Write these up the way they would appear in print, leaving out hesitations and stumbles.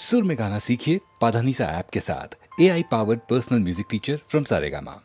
सुर में गाना सीखिए पाधानीसा ऐप के साथ। AI powered personal music teacher from Saregama.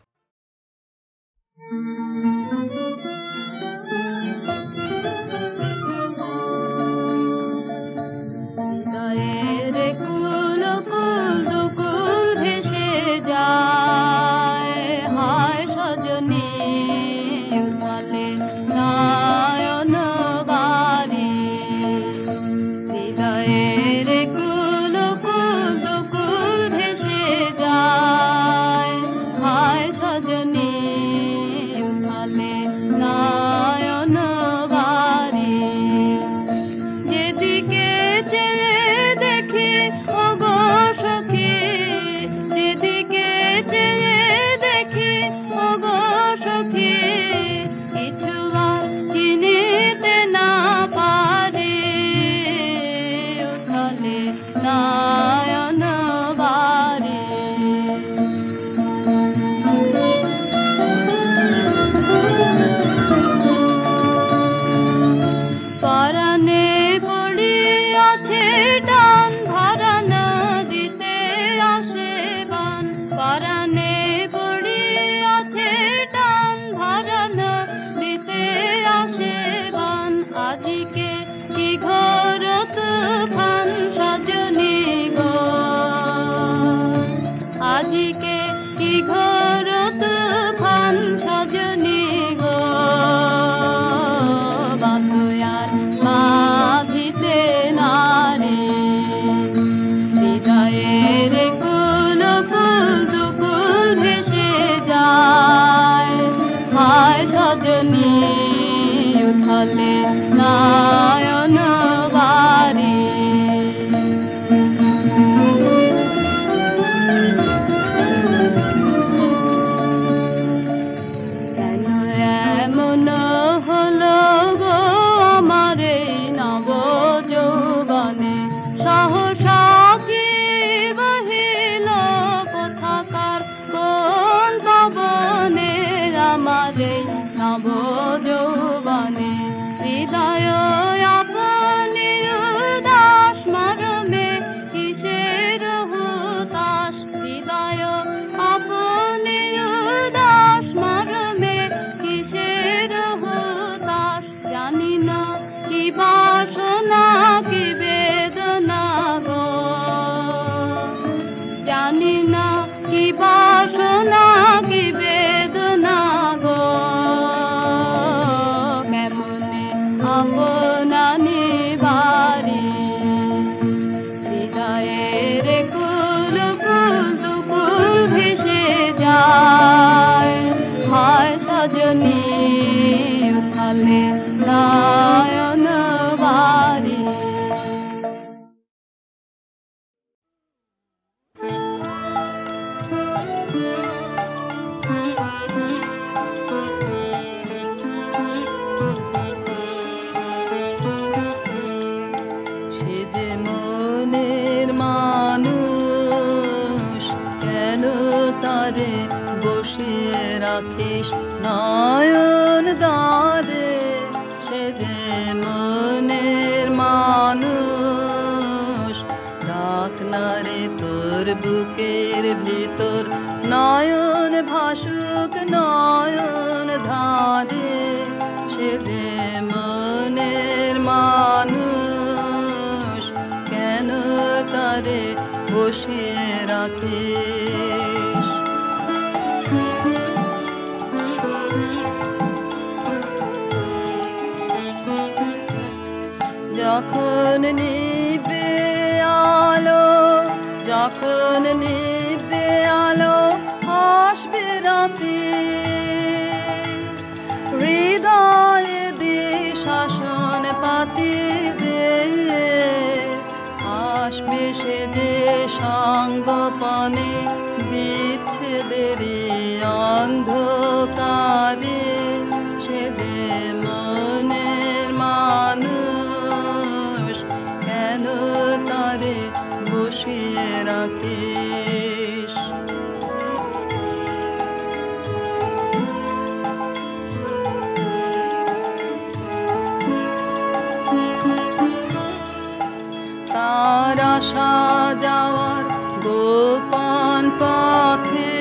তার আশা যাওয়ার গোপন পথে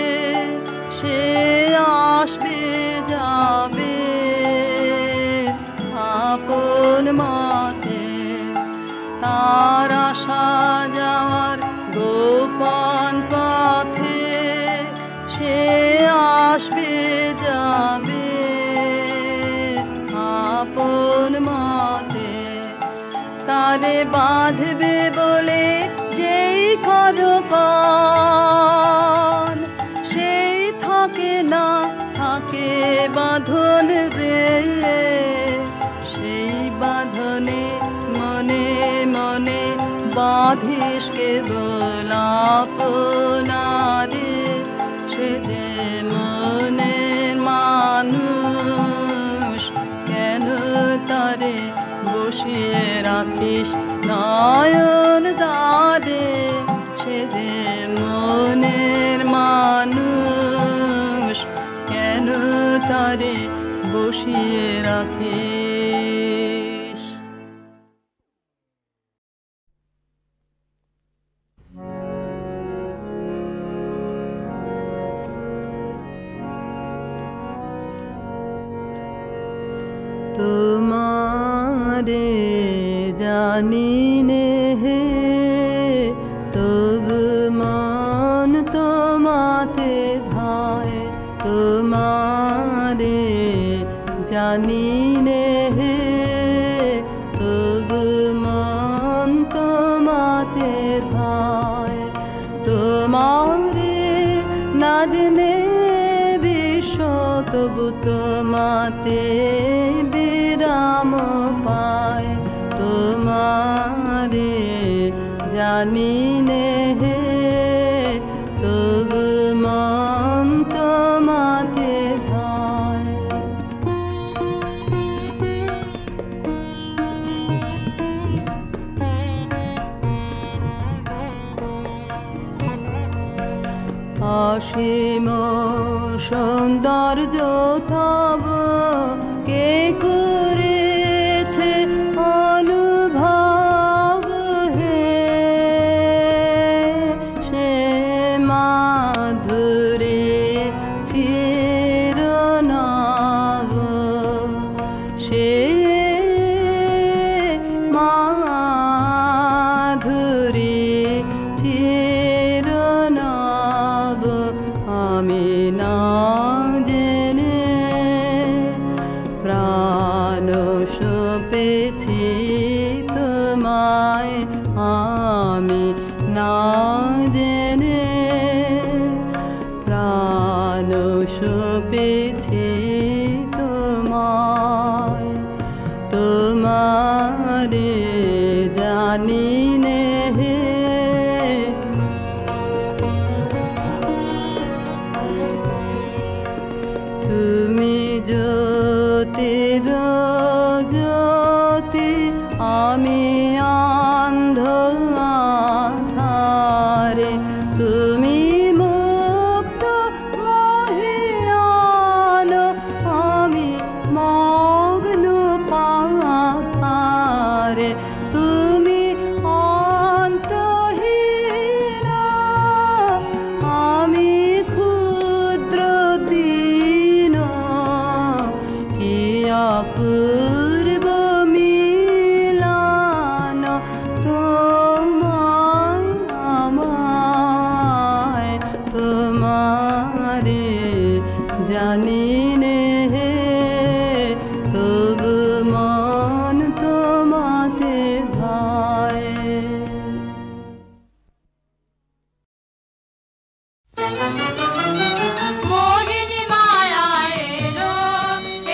সে আসবে যাবে আপন মতে। তার আসা যাওয়ার গোপন পথে সে আসবে যাবে আপন মতে। তারে বাঁধবে বলে যেই করকন সেই থাকে না থাকে বাঁধন রে। সেই বাঁধনে মনে মনে বাঁধিস কেবল আপনারে। সে যে মনের মানুষ কেন তারে বসিয়ে রাখিস নয়ন দ্বারে। সে যে মনের মানুষ কেন তারে বসিয়ে রাখিস। তোমারে জানি নে হে তবু মন তোমাতে ধায়। তোমারে জানি নে হে তবু মন তোমাতে ধায়। তোমারে না জেনে বিশ্ব তবু তোমাতে বিরাম পায়। তোমারে জানি নে হে তবু মন তোমাতে ধায়। অসীম সৌন্দর্য তব কে করেছে অনুভব হে। সে মাধুরী চিরনব সে মাধুরী চিরনব আমি না জেনে প্রাণ সপেছি তোমায়। আমি না জেনে প্রাণ সপেছি তোমায়। তোমারে জানি নে হে তুমি জ্যোতির জ্যোতি আমি অন্ধ আধারে। তুমি মুক্ত মহিয়ান আমি মগ্ন পাথারে। তুমি অন্তহীন আমি ক্ষুদ্র দীন। কি অপূর্ব মিলন তোমায় আমায়। তোমারে জানি নে হে তবু মন তোমাতে ধায়। মোহিনী মায়া এলো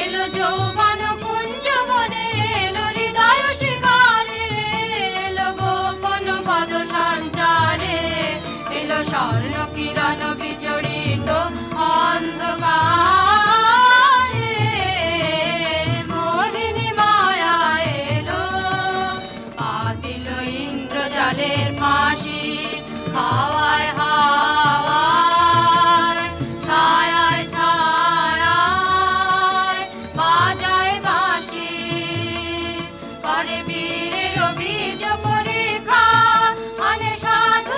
এলো যৌবন কুঞ্জ বনে এলো হৃদয় শিখারে এলো গোপন পদ সঞ্চারে এলো স্বর্ণ কিরণ বিজড়িত অন্ধকারে। মোহিনী মায়া এলো পাতিল ইন্দ্রজালের ফাঁসি হাওয়ায় হাওয়ায় ছায়ায় ছায়ায় বাজায় বাঁশি করে বীরের বীর্য পরীক্ষা আনে সাধু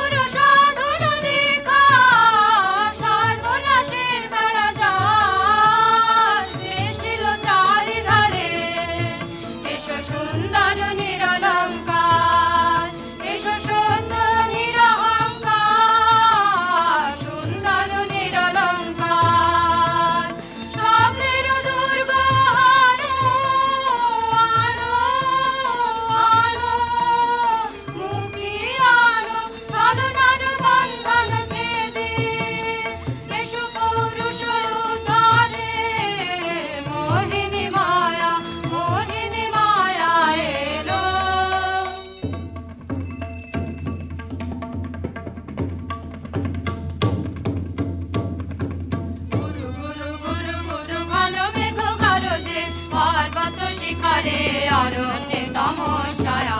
পর্বত শিখরে অরণ্যে তমসায়া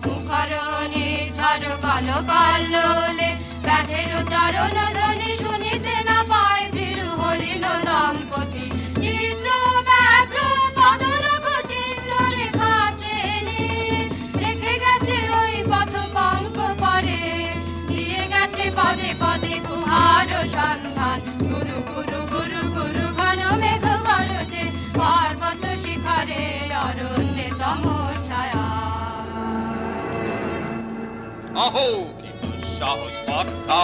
মুখরণে ঝড় কালো কাল্লোলে ব্যাধের চরণ ধ্বনি শুনিতে না পায় ভীরু হরিণ দম্পতি চিত্র ব্যাঘ্র পদনখ চিহ্ন রেখা চেনে রেখে গেছে ওই পথ পঙ্ক পরে দিয়ে গেছে পদে পদে গুহার সন্ধান গুরু গুরু গুরু গুরু ঘন মেঘ গরজে পর্বত শিখরে অরণ্যে তমসায়া অহো কি দুঃসাহস স্পর্ধা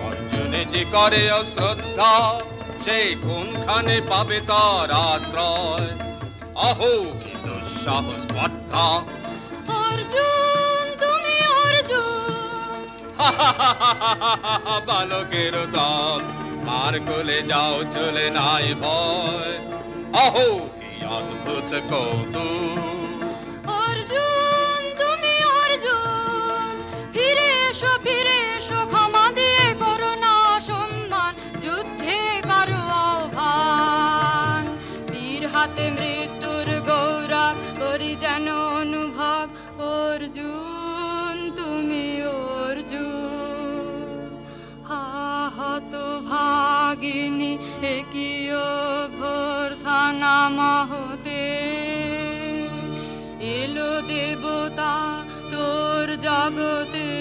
অর্জুনে যে করে অশ্রদ্ধা সে কোনখানে পাবে তার আশ্রয় অহো কি দুঃসাহস স্পর্ধা অর্জুন তুমি অর্জুন বালকের দল মার কোলে যাও চলে নাই ভয় অহো কি অদ্ভুত কৌতুক অর্জুন তুমি অর্জুন ফিরে এসো ক্ষমা দিয়ে করো না সম্মান যুদ্ধে কারো আহ্বান বীর হাতে মৃত্যুর গৌরব করি যেন অনুভব অর্জুন তুমি অর্জুন হাহত ভাগিনী একিও ভর্থানা মহতে এলো দেবতা তোর জগতে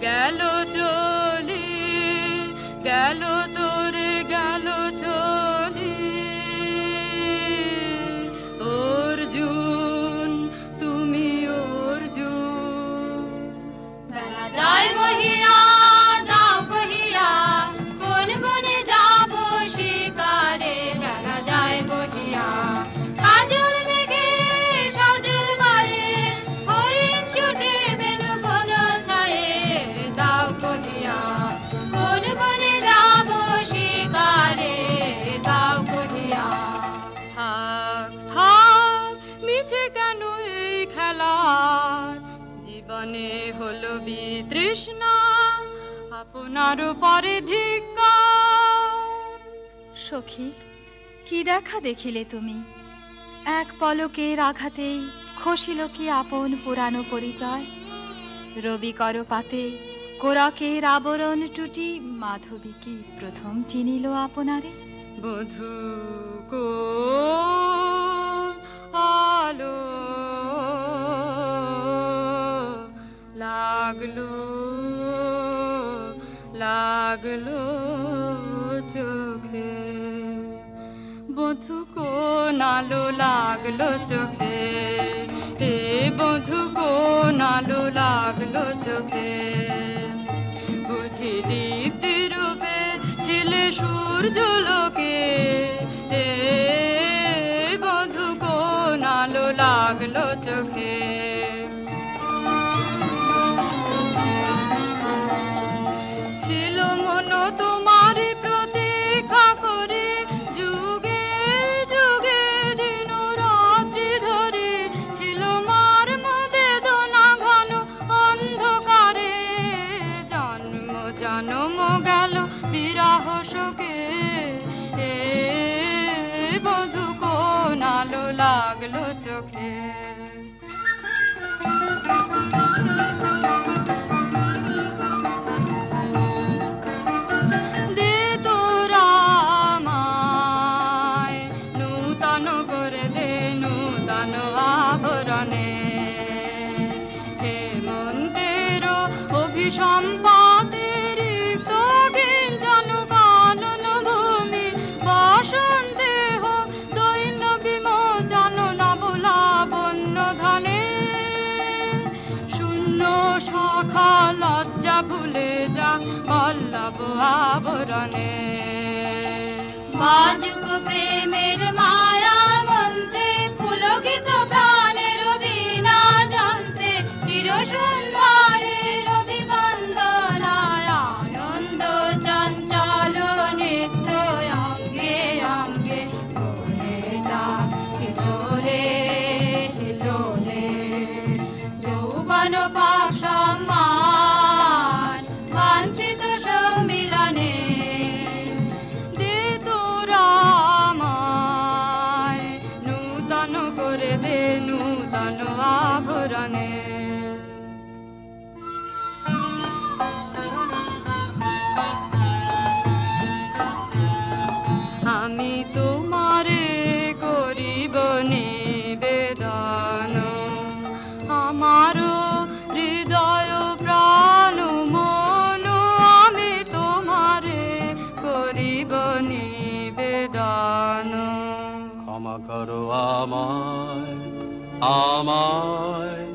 গেল চলি গেল তোরে গেল চলি অর্জুন তুমি অর্জুন বেলা যায় বহিয়া দাও কহিয়া কোন বনে যাব শিকারে বেলা যায় বহিয়া কাজল মেঘে সজল মায়ে হরিণ ছুটে বেনু বন ছায়ে দাও কহিয়া কোন বনে যাব শিকারে দাও কহিয়া থাক থাক মিছে কেন এই খেলা জীবনে হলো বিতৃষ্ণা আপনার পরে ধিক্কার সখী কি দেখা দেখিলে তুমি এক পলকের আঘাতেই খসিল কি আপন পুরানো পরিচয় রবি কর পাতে কোরাকের আবরণ টুটি মাধবী কি প্রথম চিনিল আপনারে বধূ কো আলো লাগলো লাগলো চোখে বধূ কোন আলো লাগলো চোখে হে বধূ কোন আলো লাগলো চোখে বুঝি দীপ্তি রূপে ছিলে সূর্য লোকে হে বধূ কোন আলো লাগলো চোখে ছিল মন তোমার প্রতীক্ষা করে যুগে যুগে দিন রাত্রি ধরে ছিল মর্ম বেদনা ঘন অন্ধকারে জন্ম জন্ম গেল বিরহ শোকে এ বধূ কোন আলো লাগলো চোখে দে তোরা আমায় নূতন করে দে নূতন আভরণে হেমন্তের অভিসম্পাতের গিঞ্জন কানন ভূমি বসন্তে হোক দৈন্য বিমোচন নবলাবণ্য ধনে শূন্য শাখা লজ্জা ভুলে যা পল্লব আবরণে বাজুক প্রেমের মায়া মন্ত্রে পুলকিত প্রাণের বীণা যন্ত্রে চির সুন্দরের অভিবন্দনায় আনন্দ চঞ্চল নিত্য অঙ্গে অঙ্গে বলে যাক হিলোলে হিলোলে যৌবন পাশমান বাঞ্ছিত সম্মিলনে দে তোরা আমায় আমার হৃদয় প্রাণ মন আমি তোমারে করিব নিবেদন। ক্ষমা করো আমায়, আমায়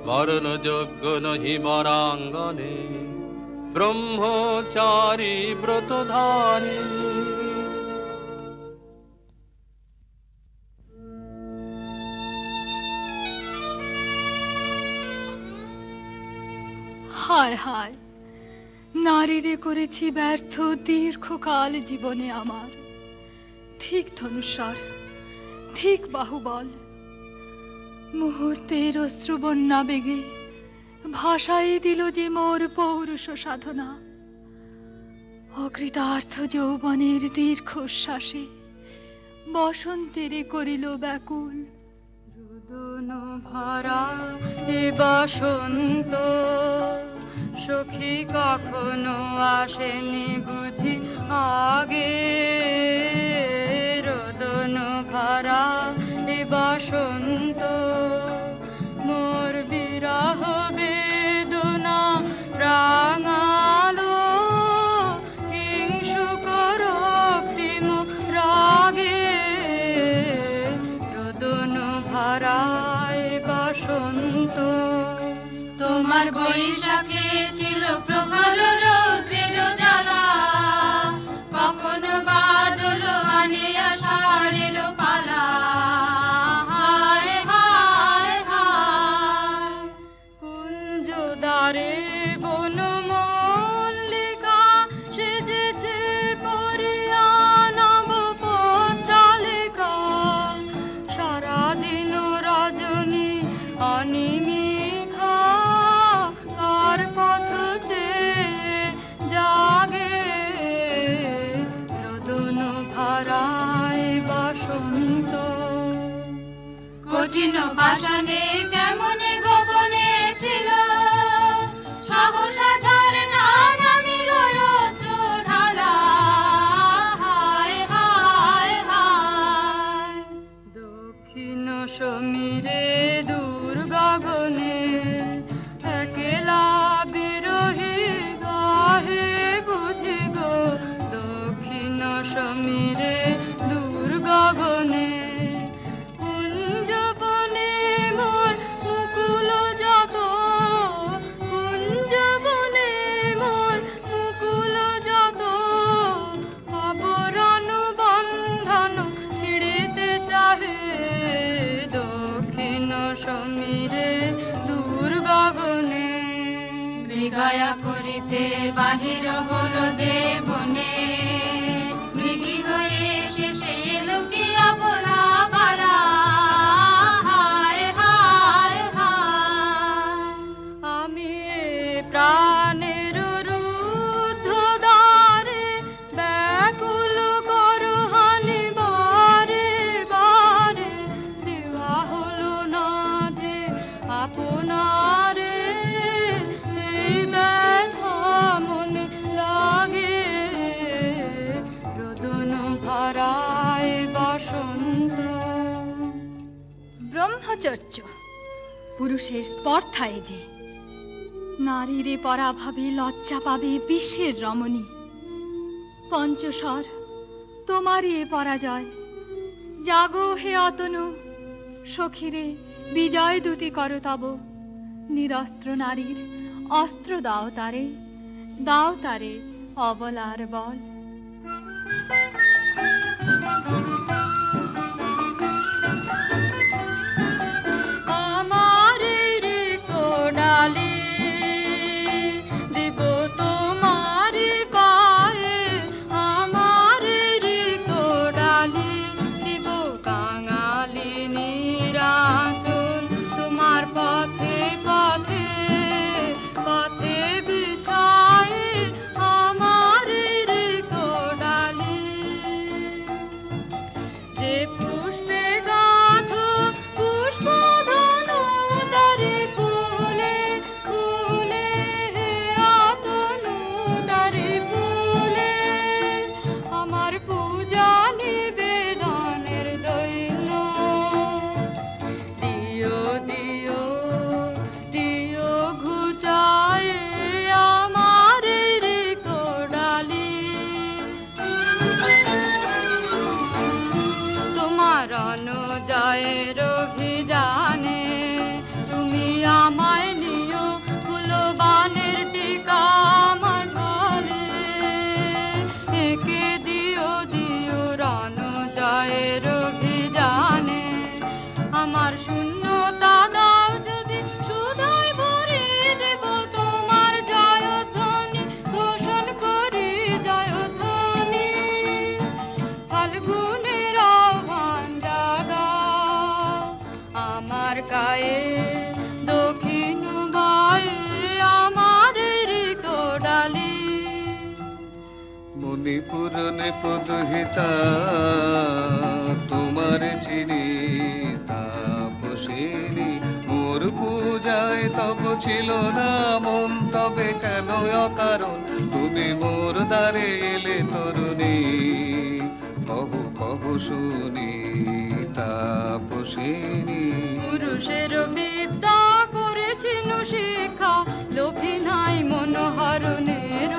বরণযোগ্য নহি বরাঙ্গনে, ব্রহ্মচারী ব্রতধারী। হায় হায়, নারীরে করেছি ব্যর্থ দীর্ঘকাল জীবনে আমার। ঠিক ধনুস্বর, ঠিক বাহুবল, মুহূর্তের অশ্রুবন্যা বেগে ভাষায় দিল যে মোর পৌরুষ সাধনা। অকৃতার্থ যৌবনের দীর্ঘশ্বাসে বসন্তেরে করিল ব্যাকুল। রোদন ভরা এ বসন্ত সখী কখনো আসেনি বুঝি আগে। রোদন ভরা এ বসন্ত মোর বিরহ বেদনা রাঙালো হিংসুক রক্তিম রাগে। রোদন ভরা এ বসন্ত তোমার বৈশাখে ছিল প্রখর রৌদ্রের জ্বালা, কখনো বাদল আনে আষাঢ়ের পালা। হায় হায় হায়, কুঞ্জ দ্বারে বন মল্লিকা সেজেছে পরিয়া নব পত্রালিকা। সারাদিন রজনী অনিমিখা কার পথ চেয়ে জাগে। রোদন ভরায় বসন্ত কঠিন পাষাণে কেমনে গোপনে ছিল সহসা ঝরনা নামিল অশ্রু ঢালা। হায় হায় হায়, দক্ষিণ সমীরে দূর গগনে একলা বিরহী গাহে বুঝি গো। দক্ষিণ সমীরে দূর গগনে কুঞ্জবনে মোর মুকুল যত, কুঞ্জবনে মোর মুকুল যত। আবরণ বন্ধন ছিড়িতে চাহে দক্ষিণ সমীরে দূর গগনে। মৃগয়া করিতে বাহির হলো যে বনে, মৃগী হয়ে শেষে এলো কি আপনা পালা। হায় হায় হায়, আমি প্রাণের রুদ্ধ দ্বারে ব্যাকুল করহানি বারে বারে। দেওয়া হলো না যে আপনারে এই ব্যথা মনে লাগে। রোদন ভরায় বসন্ত। ব্রহ্মচর্য পুরুষের স্পর্ধায় যে, নারীরে পরাভাবে লজ্জা পাবে বিশ্বের রমণী। পঞ্চস্বর তোমারই এ পরাজয়, জাগো হে অতনু সখীরে বিজয় দূতি করো তব। নিরস্ত্র নারীর অস্ত্র দাও তারে, দাও তারে অবলার বল। আমার রিক্ত ডালি দিব তোমার পায়ে, আমার রিক্ত ডালি দিব কাঙালি নিরাচল। তোমার পথে পথে পথে বিছায় আমার রিক্ত ডালি। গায়ে দক্ষিণ বায়ে আমার ঋত ডালি মণিপুর নেপদহিতা তোমার চিনি তাপসিনী মোর পূজায় তব ছিল না মন তবে কেন অকারণ তুমি মোর দ্বারে এলে তরুণী কহু কহু শুনি তাপসিনী পুরুষের বিদ্যা করেছিল শিক্ষা লোভে নাই মনোহরণের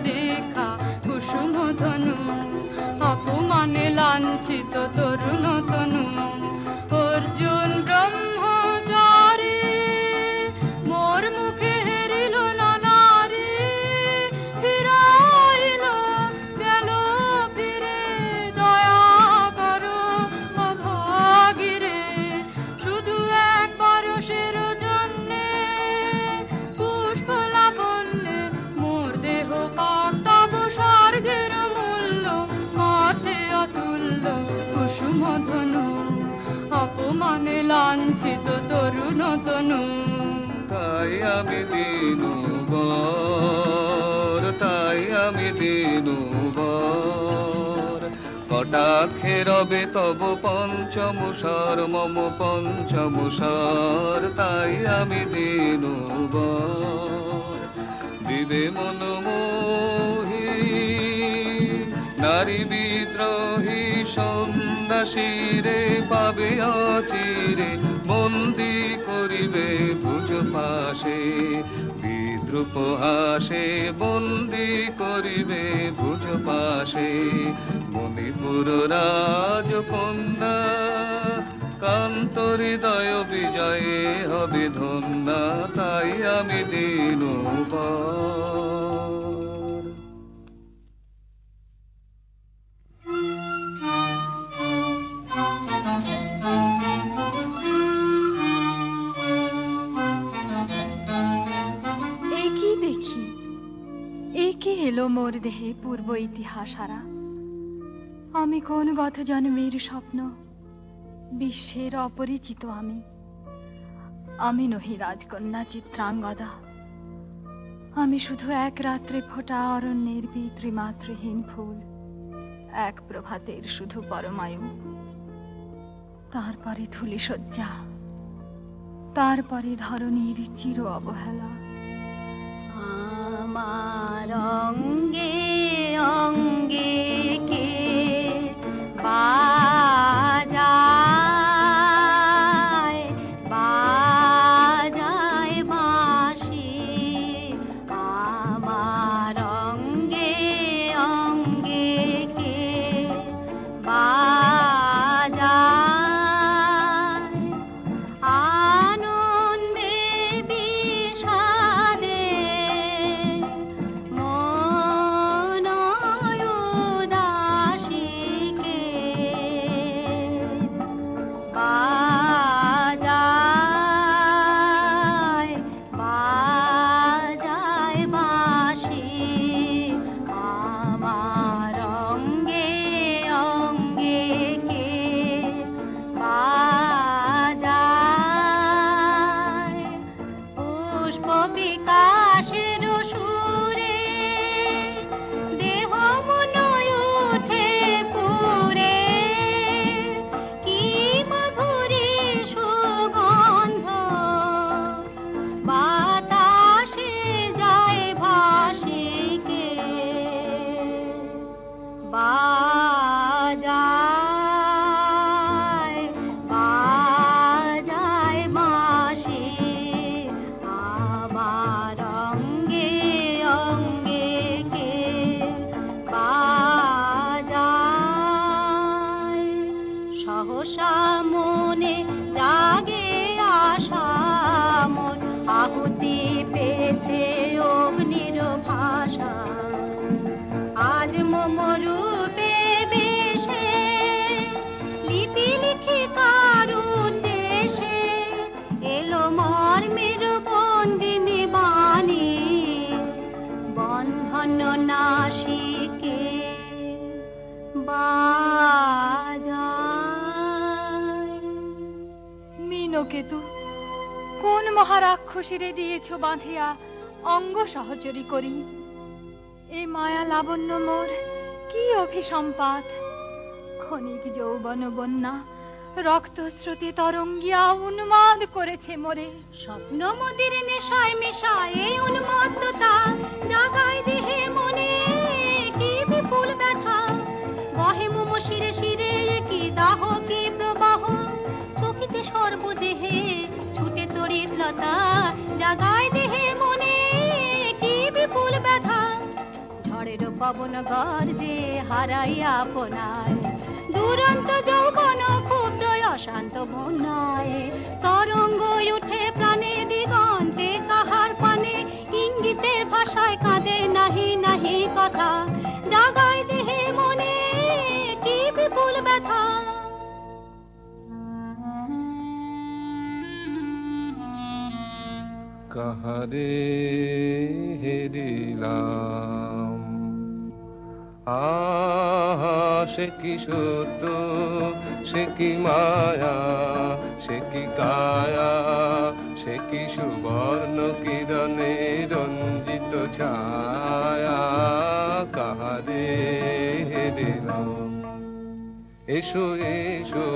দেখা কুসুম ধনু অপমানে লাঞ্ছিত তরুণ তনু অর্জুন ব্রহ্মচারী মোর মুখে হেরিল না নারী ফিরাইল গেল ফিরে দয়া করো অভাগীরে শুধু এক পরশের জন্যে পুষ্প লাবণ্যে মোর দেহ পাক্তাব স্বর্গের মূল্য মাথে অতুল্য কুসুম ধনু অপমানে লাঞ্ছিত তরুণ তনু তাই আমি দিনু বর তাই আমি দিনু বর কটাক্ষে রবে তব পঞ্চম স্বর মম পঞ্চম স্বর তাই আমি দিনু বর দিবে মনমোহী নারী বিদ্রোহী সন্ন্যাসীরে পাবে অচিরে বন্দি করিবে ভুজ পাশে বিদ্রুপ হাসে বন্দি করিবে ভুজ পাশে মণিপুর রাজকন্যা কান্ত হৃদয় বিজয়ে হবে ধন্যা তাই আমি দিনু বর একে এলো মোর দেহে পূর্ব ইতিহাস হারা আমি কোন গত জন্মের স্বপ্ন বিশ্বের অপরিচিত আমি নহি রাজকন্যা চিত্রাঙ্গদা আমি শুধু এক রাত্রে ফোটা অরণ্যের পিতৃমাতৃহীন ফুল এক প্রভাতের শুধু পরমায়ু তারপরে ধুলি শয্যা তারপরে ধরণীর চির অবহেলা আমার অঙ্গে অঙ্গে কে বাজায় বাজায় বাঁশি আমার অঙ্গে অঙ্গে কে বাজায় আনন্দে বিষাদে মন উদাসীকে বাজায় বাজায় বাঁশি আমার অঙ্গে অঙ্গে কে বাজায় পুষ্প বিকাশের সুরে দেহ মন উঠে পুরে কি মধুরী সুগন্ধ বাতাসে যায় ভাসিকে বাজায় বাজায় বাঁশি আমার অঙ্গে অঙ্গে কে বাজায় সহসা মনে জাগে আশা মন আহুতি পেয়েছে অগ্নির ভাষা আজ মম রূপে বেশে লিপি লিখি কারু দেশে এলো মর্মের বন্দিনী বাণী বন্ধন নাশিকে বাজায় मीनोकेतु মহারাক্ষসীরে দিয়েছ বাঁধিয়া অঙ্গ সহচরী করি। এই মায়া লাবণ্য মোর কি অভিসম্পাত, ক্ষণিক যৌবন বন্যা রক্ত স্রোতে তরঙ্গিয়া উন্মাদ করেছে মোরে। স্বপ্ন মদির নেশায় মেশায় এই উন্মত্ততা জাগায় দেহে মনে কি বিপুল ব্যথা, বহে মোম শিরে শিরে কি দাহ কি প্রবাহ, চোখিতে সর্বদেহে ছুটে তড়িৎ লতা জাগায় দেহে মনে কি বিপুল ব্যথা। ঝড়ের পবন গর্জে হারাইয়া আপনায় দুরন্ত যৌবন ক্ষুব্ধ অশান্ত বন্যায়, তরঙ্গ উঠে প্রাণে দিগন্তে কাহার পানে, ইঙ্গিতের ভাষায় কাঁদে নাহি নাহি কথা, জাগায় দেহে মনে কি বিপুল ব্যথা। কাহারে হেরিলাম আহা সে কি সত্য সে কি মায়া সে কি কায়া সে কি সুবর্ণ কিরণে রঞ্জিত ছায়া, কাহারে হেরিলাম। এসো এসো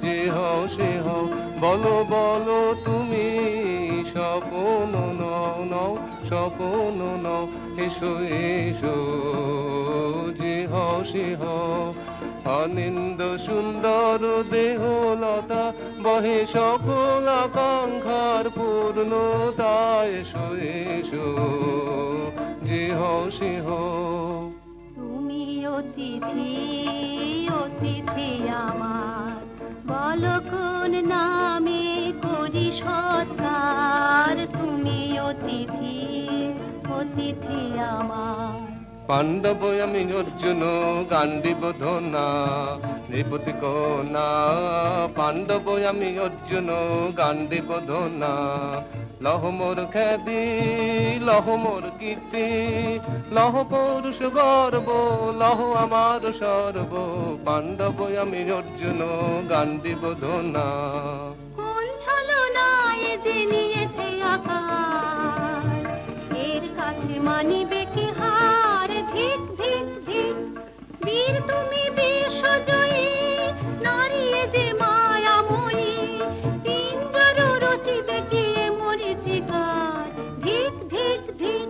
যে হও সে হও, বলো বলো তুমি স্বপন নও নও স্বপন নও। এসো এসো যে হও সে হও, অনিন্দ সুন্দর দেহলতা বহে সকল আকাঙ্ক্ষার পূর্ণতা। এসো এসো যে হও সে হও। তুমি অতিথি অতিথি আমার, বলো কোন নামে করি সৎকার, তুমি অতিথি অতিথি আমার। পাণ্ডব আমি অর্জুন গান্ডীব ধনা নৃপতি কন্যা, পাণ্ডব আমি অর্জুন গান্ডীব ধনা, লহ মোর খ্যাতি লহ মোর কীর্তি লহ পৌরুষ গর্ব লহ আমার সর্ব, পাণ্ডব আমি অর্জুন গান্ডীব ধনা। কোন ছলনায় যে নিয়েছে আকার, এর কাছে মানিবে কি হার, ধিক ধিক ধিক। বীর তুমি বিশ্বজয়ী নারী যে মায়াময়ী, তিনজর রচিবে কি মরিচিকার, ধিক ধিক ধিক।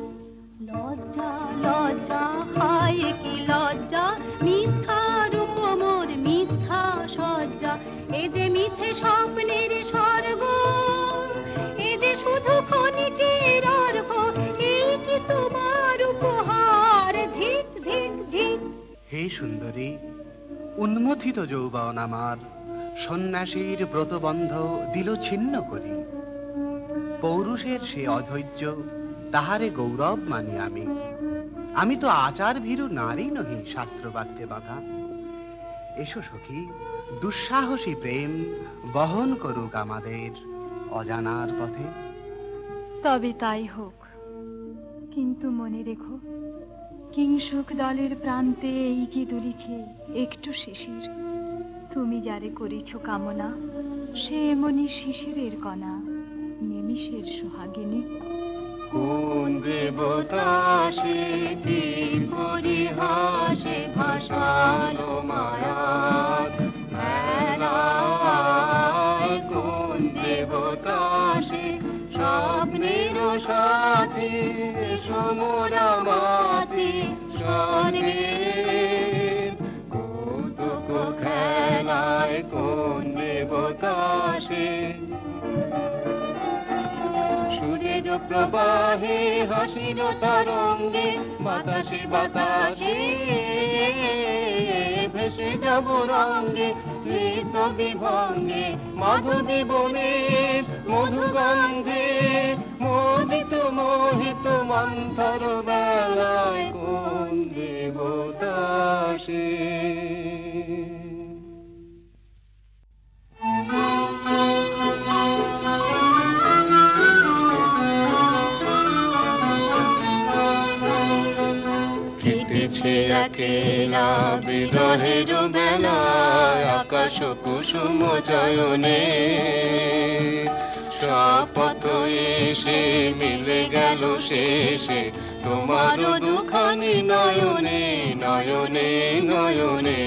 লজ্জা লজ্জা হায় কি লজ্জা, মিথ্যা রূপ মোর মিথ্যা সজ্জা, এ যে মিছে স্বপ্নের স্বর্গ, এ যে শুধু ক্ষণিকের অর্ঘ, এই কি তোমার উপহার, ধিক ধিক ধিক। হে সুন্দরী, উন্মথিত যৌবন আমার সন্ন্যাসীর ব্রতবন্ধ দিল ছিন্ন করি, পৌরুষের সে অধৈর্য তাহারে গৌরব মানি আমি। আমি তো আচার ভীরু নারী নহি শাস্ত্রবাক্যে বাধা। এসো সখী, দুঃসাহসী প্রেম বহন করুক আমাদের অজানার পথে। তবে তাই হোক, কিন্তু মনে রেখো কিংসুক দলের প্রান্তে এই যে দুলিছে একটু শিশির, তুমি যারে করেছ কামনা সে এমনি শিশিরের কণা, নিমিষের সোহাগিনী। কোন দেবতা সে কি পরিহাসে ভাসালো মায়ার মেলায়, কোন দেবতা সে স্বপ্নের সাথী সমরা মাতি স্বর্গে, কৌতুক খেলায় কোন দেবতা সে সুরের প্রবাহে হাসির তরঙ্গে, বাতাসে বাতাসে ভেসে যাব রঙ্গে, নৃত্য বিভঙ্গে মাধবী বনের মধুগন্ধে, মোদিত মোহিত মন্থর বেলায় কোন দেবতা সে। কেটেছে একেলা বিরহের বেলায় আকাশ কুসুম চয়নে, শপথ এসে মিলে গেল শেষে তোমার দুখানি নয়নে নয়নে নয়নে।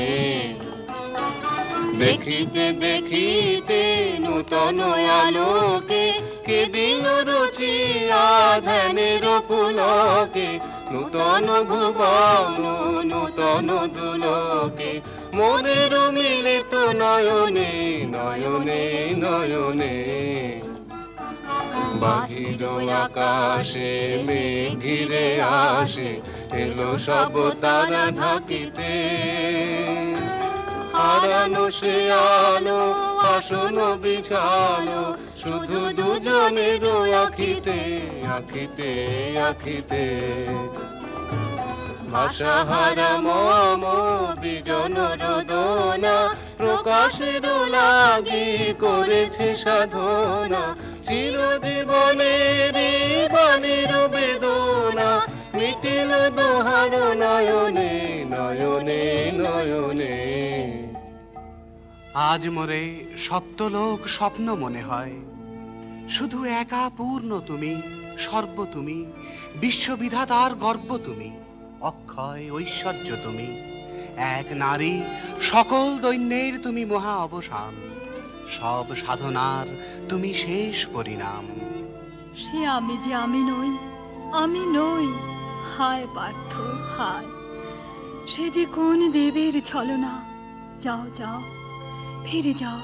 দেখিতে দেখিতে নূতন আলোকে কে দিল রুচি ধ্যানের পুলকে। নূতন ভুবন নূতন দুলকে মনের মিলিত নয়নে নয়নে নয়নে। বাহির আকাশে মেঘ ঘিরে আসে এলো সব তারা ঢাকিতে। হারানো সে আলো আসন বিছালো শুধু দুজনের আখিতে আখিতে আখিতে। ভাষাহারা মম বিজন রোদনা প্রকাশের লাগি করেছে সাধনা। চিরজীবনের বাণীর বেদনা মিটিল দোহার নয়নে নয়নে নয়নে। আজ মোরে সপ্তলোক স্বপ্ন মনে হয়, শুধু একা পূর্ণ তুমি, সর্ব তুমি, বিশ্ববিধাতার গর্ব তুমি, অক্ষয় ঐশ্বর্য তুমি, এক নারী সকল দৈন্যের তুমি মহা অবসান, সব সাধনার তুমি শেষ পরিণাম। সে আমি যে আমি নই, আমি নই, হায় পার্থ হায়। সে যে কোন দেবের ছলনা। যাও যাও ফিরে যাও,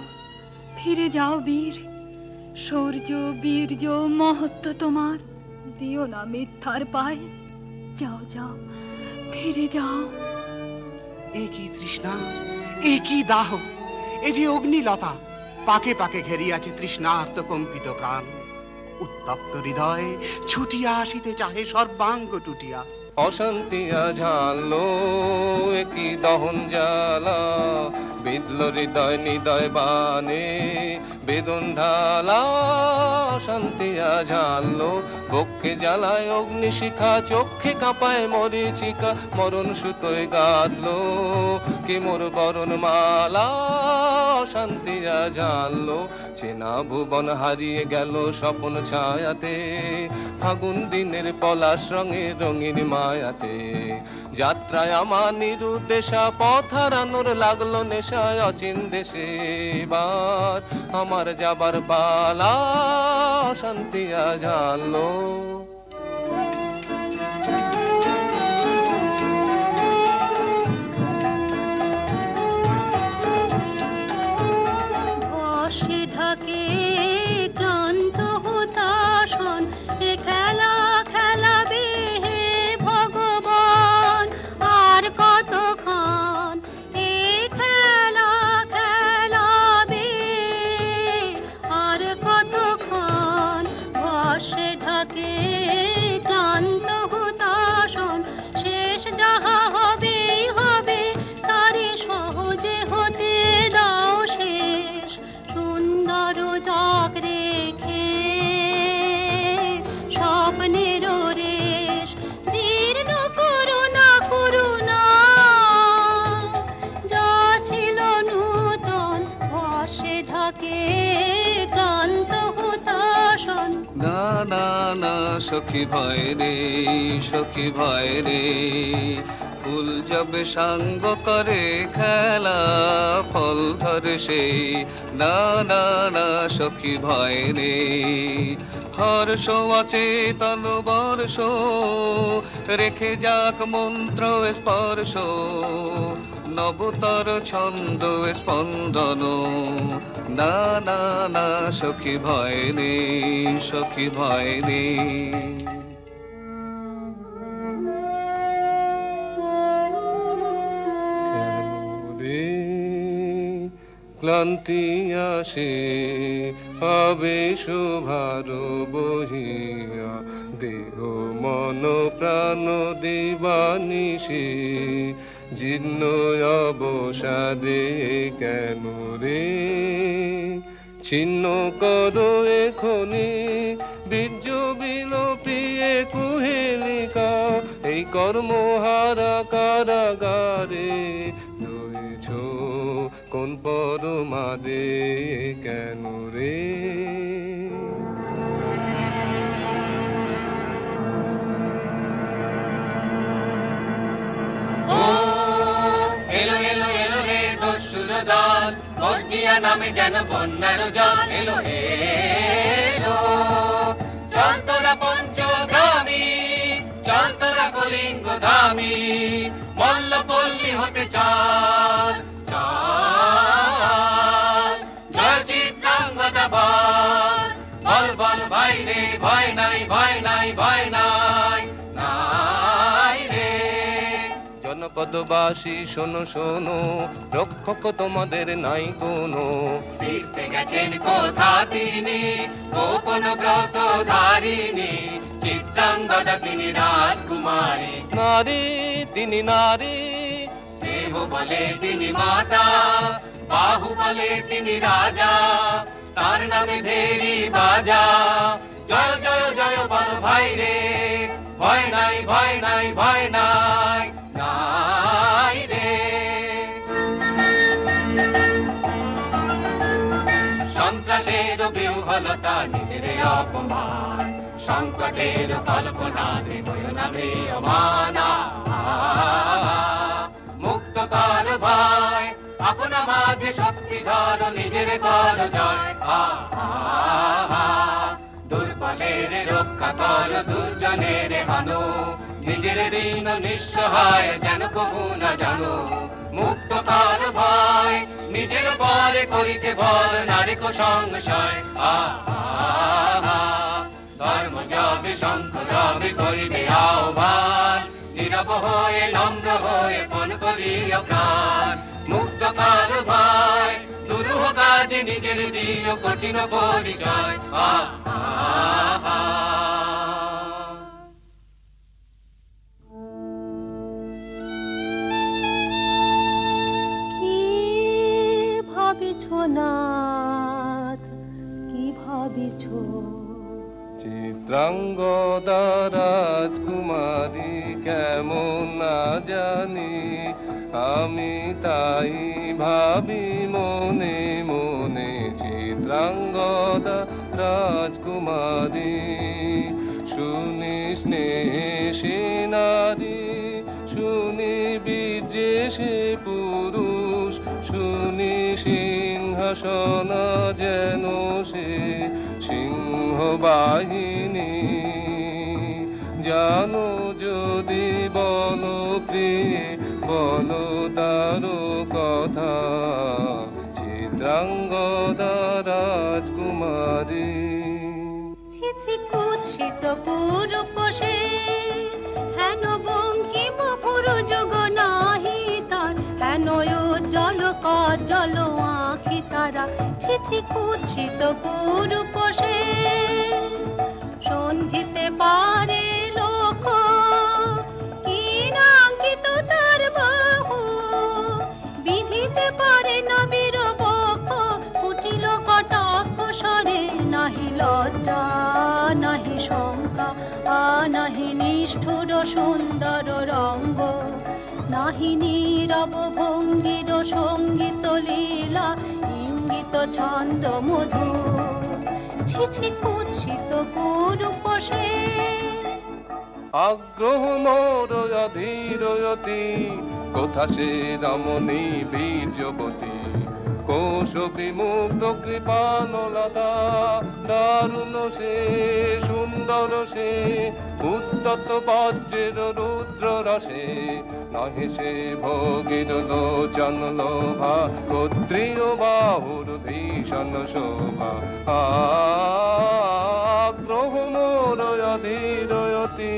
ফিরে যাও বীর। শৌর্য বীর্য মহত্ব তোমার দিও না মিথ্যার পায়। যাও যাও ফিরে যাও। এ কি তৃষ্ণা, এ কি দাহ, এ যে অগ্নিলতা পাকে পাকে ঘেরিয়াছে তৃষ্ণার্ত কম্পিত প্রাণ। উত্তপ্ত হৃদয় ছুটিয়া আসিতে চাহে সর্বাঙ্গ টুটিয়া। অশান্তিয়া ঝালো একই দহন জ্বালা বিদল হৃদয় নিদয় বানে বেদন ঢালা। অশান্তিয়া ঝালো বক্ষে জ্বালায় অগ্নিশিখা চোখে কাঁপায় মরিচিকা। মরণ সুতোয় গাঁথলো কে মোর বরণ মালা। অশান্তিয়া ঝালো চেনা ভুবন হারিয়ে গেল স্বপন ছায়াতে। ফাগুন দিনের পলাশ রঙের রঙিন মায়াতে। যাত্রায় আমার নিরুদ্দেশা পথ হারানোর লাগলো নেশায় অচিন দেশে। এবার আমার যাবার পালা অশান্তিয়া ঝালো। বর্ষে ঢাকে ক্লান্ত হুতাশন এ খেলা খেলাবে হে ভগবান। আর কতক্ষণ এ খেলা খেলাবে, আর কতক্ষণ। বর্ষে ঢাকে ক্লান্ত হুতাশন শেষ যাহা হবেই হবে তারে সহজে হতে দাও শেষ। সুন্দর চক রেখে স্বপ্নের রেশ জীর্ণ করুণা করুণা। যা ছিল নূতন বর্ষে ঢাকে ক্লান্ত হুতাশন। না না না সখী ভয় রে সখী ভয় রে। ফুল যবে সাঙ্গ করে খেলা ফল ধরে সেই। না না না সখী ভয় রে। হর্ষ অচেতন বর্ষ রেখে যাক মন্ত্র স্পর্শ। নবতর ছন্দ স্পন্দন। না না না সখী ভয় নেই সখী ভয় নেই। ক্লান্তি আসে আবেশ ভার বহিয়া। দেহ মন প্রাণ দিবানিশি জীর্ণ অবসাদে কেন রে। ছিন্ন করো এখনি বীর্য বিলোপিয়ে কুহেলিকা। এই কর্মহারা কারাগারে রয়েছ কোন পরমাদে কেন রে। নামে যেন বন্যার জল এলো এলো। চল তোরা পঞ্চগ্রামী, চল তোরা কলিঙ্গ ধামী, মল্লপল্লী হতে চল চল। জয় চিত্রাঙ্গদা বল, বল বল ভাই রে, ভয় নাই ভয় নাই ভয় নাই নাই রে। জনপদবাসী শোনো শোনো, রক্ষক তোমাদের নাই কোনো। ফিরতে গেছেন কোথা তিনি, গোপন ব্রত ধারিণী, চিত্রাঙ্গদা তিনি রাজকুমারী। নারী তিনি নারী, দেহ বলে তিনি মাতা, বাহু বলে তিনি রাজা, তার নামে ভেরি বাজা। জয় জয় জয় বল ভাই রে, ভয় নাই ভয় নাই ভয় নাই নাই রে। সন্ত্রাসের বিহ্বলতা নিজের অপমান, সংকটের কল্পনা দেবয় না প্রিয়মানা। মুক্ত কর ভয়, আপনা মাঝে শক্তি ধর, নিজের কর জয়। দুর্বলের রক্ষা কর, দুর্জনের হানো, নিজের ঋণ নিঃসহায় যেন কবু না জানো। মুক্ত কর ভয়, নিজের পরে করিতে ভর, নারীক সংশয়। ধর্ম যাবে শঙ্খ রবে করিবে আহ্বান, নীরব হয়ে নম্র হয়ে পণ করিয়া প্রাণ। মুক্ত কর ভয়, দুরূহ কাজে নিজের দিও কঠিন পরিচয়। কি ভাবিছ নাথ, কি ভাবিছ? চিত্রাঙ্গদা রাজকুমারী কেমন না জানি, আমি তাই ভাবি মনে মনে। চিত্রাঙ্গদা রাজকুমারী, শুনি স্নেহে নারী, শুনি বীর্যে সে পুরুষ, শুনি সিংহাসন যেন সে সিংহ বাহিনী। জানো যদি বলো প্রিয়ে, বলো তারো কথা, চিত্রাঙ্গদা রাজকুমারী। ছি কুৎসিত পুরুষে, হেন বঙ্কিম পুরু যুগ নাহি তার, হেন উজ্জ্বল কজ্জ্বল আঁখি তারা। ছি কুৎসিত পুরুষে, সন্ধিতে পারে লোক, কি নাঙ্কিত তার বাহু, বিধিতে পারে না বীর বক্ষ, কুটিল কটাক্ষ স্বরে। নাহি লজ্জা নাহি শঙ্কা, নাহি নিষ্ঠুর সুন্দর রঙ্গ, নাহি নীরব ভঙ্গির সঙ্গীত লীলা, ইঙ্গিত ছন্দ মধু। ছি কুৎসিত পুরুষে, আগ্রহ মোর অধীরয়তি, কোথা সে রমণী বীর্যবতী। কোশ বিমুগ্ধ কৃপানলতা, দারুণ সে সুন্দর সে, উদ্যত বজ্রের রুদ্র রসে। নহে সে ভোগীর লোচন লোভা, ক্ষত্রিয় বাহুর ভীষণ শোভা। আগ্রহ মোর অধীরয়তি।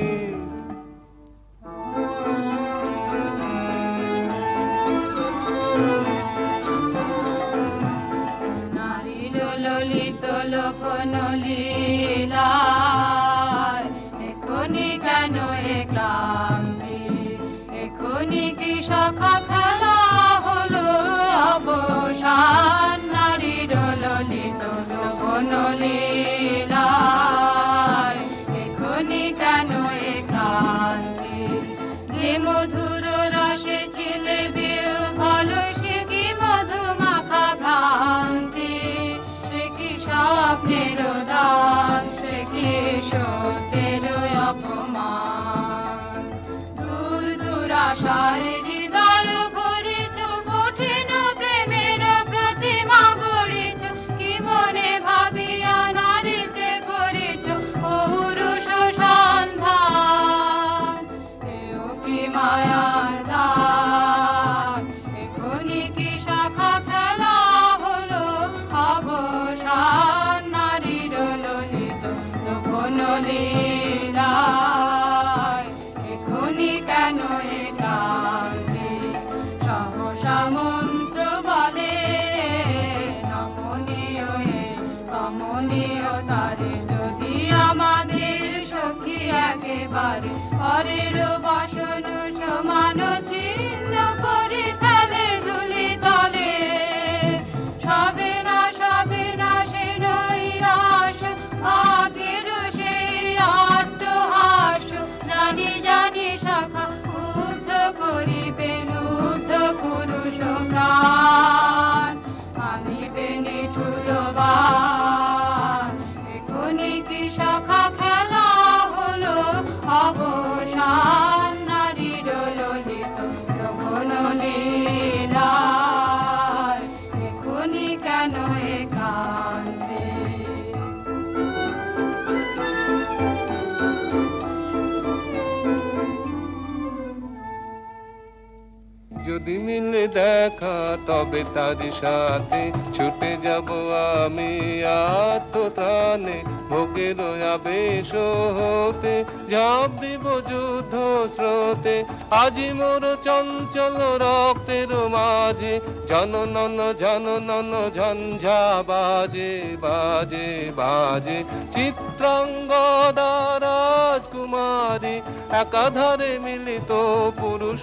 ললিত লোকন লীলায়, এখনি কেন এ ক্লান্তি, এখনি কি সখা খেলা হলো অবসান। নারীর ললিত লোকন লীলায়, এখনি কেন এ ক্লান্তি। যে মধুর রসে ছিলে বিহ্বল, সে কি মধু মাখা ভ্রান্তি। স্বপ্নের দান, সে কি সত্যের অপমান। দূর দুরাশায় হৃদয় ভরেছ, কঠিন প্রেমের প্রতিমা গো একেবারে পরের বাসন সমান ছিন্ন করে ফেলে ধুলি তলে। সবে না সে নৈরাশ ভাগ্যের সেই অট্টহাস। জানি জানি শাখা উদ্ধ করিবে লুব্ধ পুরুষ প্রাণ। আনিবে নিঠুরবান এখনি কি শাখা খেলা হলো অবসান। নারীর ললিত যখন লীলায় এখনি কেন একান্তে। যদি মিলে দেখা তবে তার সাথে ছুটে যাব আমি আত্মত্রাণে। ভোগের আবেশ হতে ঝাঁপ দিব যুদ্ধ স্রোতে। আজি মোর চঞ্চল রক্তের মাঝে জননন জননন ঝঞ্ঝা বাজে বাজে বাজে। চিত্রাঙ্গদা রাজকুমারী একাধারে মিলিত পুরুষ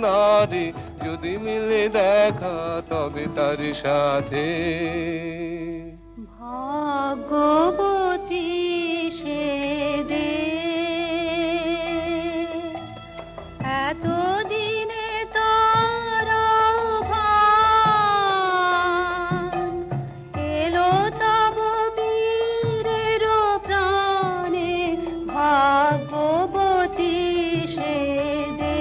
নারী। যদি মিলে দেখা তবে তার সাথে। ভাগ্যবতী সে যে এতদিনে তার আহ্বান এলো তব বীরের প্রাণে। ভাগ্যবতী সে যে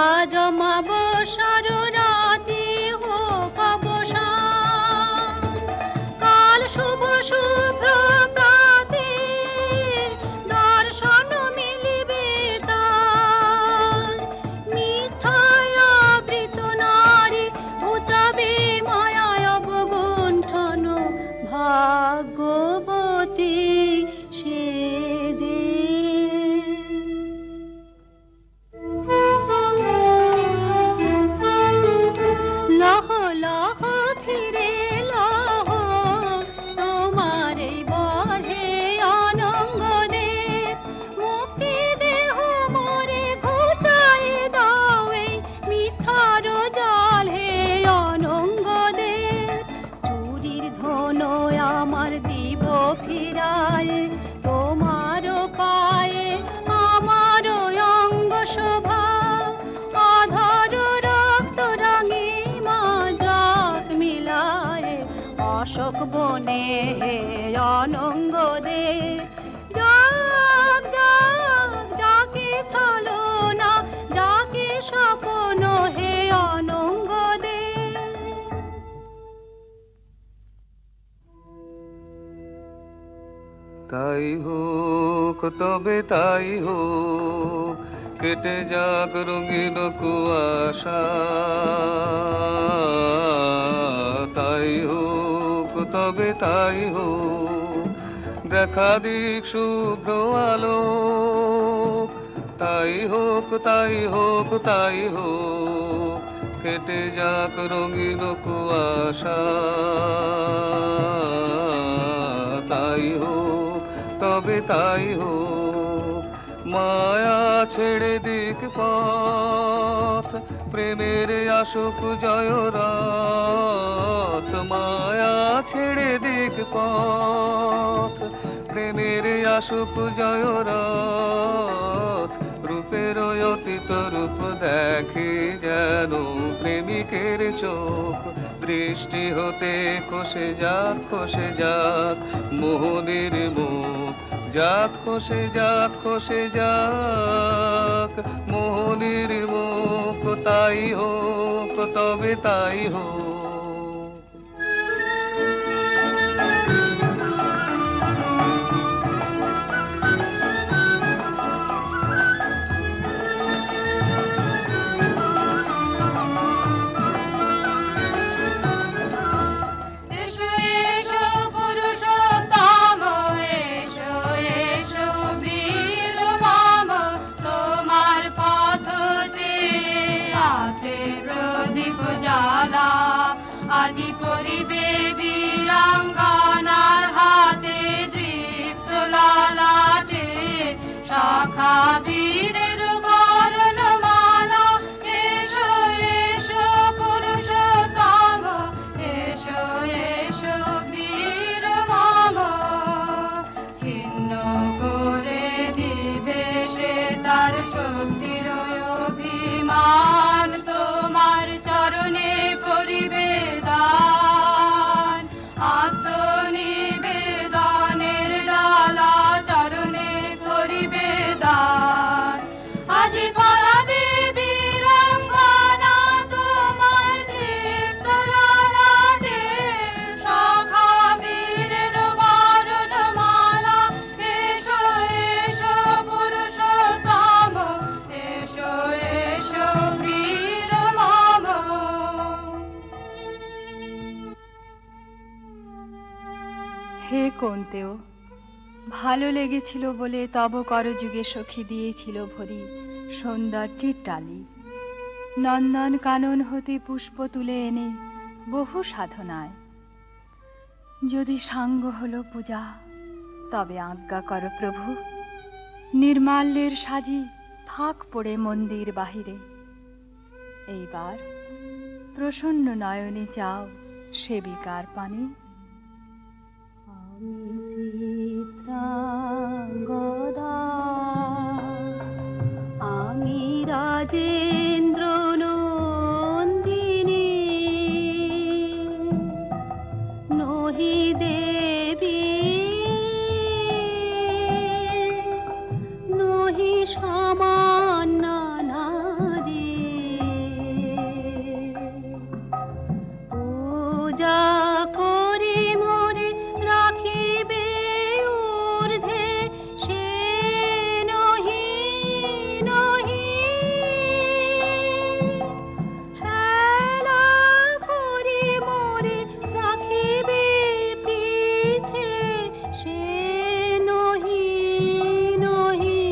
আজ অমাবস্যার রাতে হোক অবসান। কাল শুভ শুভ্র প্রাতে দর্শন মিলিবে তার। মিথ্যায় আবৃত নারী ঘুচাবে মায়ায় অবগুণ্ঠন। ভাগ্যবতী সে যে লহ লহ ফিরে লহ তোমার এই বহে অনঙ্গ দে। মুক্তি দেহ মোরে ঘুচাই দাও এই মিথ্যার জাল হে অনঙ্গ দে। চুরির ধন আমার দিব ফিরায় তোমার পায়ে আমার অঙ্গ শোভা। অধর রক্ত রাঙে মাজাক মিলায় অশোক বনে হে অনঙ্গ দে। যাক যাক যাকে ছলো না যাকে স্বপ্ন হে অনঙ্গ দে। তাই হোক তবে তাই হোক কেটে যাক রঙিন কুয়াশা। তাই হোক তবে তাই হোক দেখা দিক শুভ্র আলো। তাই হোক তাই হোক তাই হোক কেটে যাক রঙিন কুয়াশা। তাই হোক তবে তাই হোক মায়া ছেড়ে দিক পথ প্রেমের আসুক জয়রথ। মায়া ছেড়ে দিক পথ প্রেমের আসুক জয়রথ। রূপের অতীত রূপ দেখে যেন প্রেমিকের চোখ। দৃষ্টি হতে খসে যাক মোহনের মুখ। যাক খসে যাক মোহনের মুখ। তাই হোক তবে তাই হোক। আজি করিবে বীরাঙ্গনার হাতে দৃপ্ত লালা। কোনতেও ভালো লেগেছিল বলে তব করযুগে সখী দিয়েছিল ভরি সৌন্দর্যের ডালি। নন্দন কানন হতে পুষ্প তুলে এনে বহু সাধনায়, যদি সাঙ্গ হলো পূজা তবে আজ্ঞা কর প্রভু, নির্মাল্যের সাজি থাক পড়ে মন্দির বাহিরে। এইবার প্রসন্ন নয়নে চাও সেবিকার পানে। আমি চিত্রাঙ্গদা, আমি রাজেন্দ্র নন্দিনী, নহি দেবী নহি সামান্য নারী, পূজা করি মোরে রাখিবে ঊর্ধ্বে, সে নহি নহি হেলা করি মোরে রাখিবে পিছে, সে নহি নহি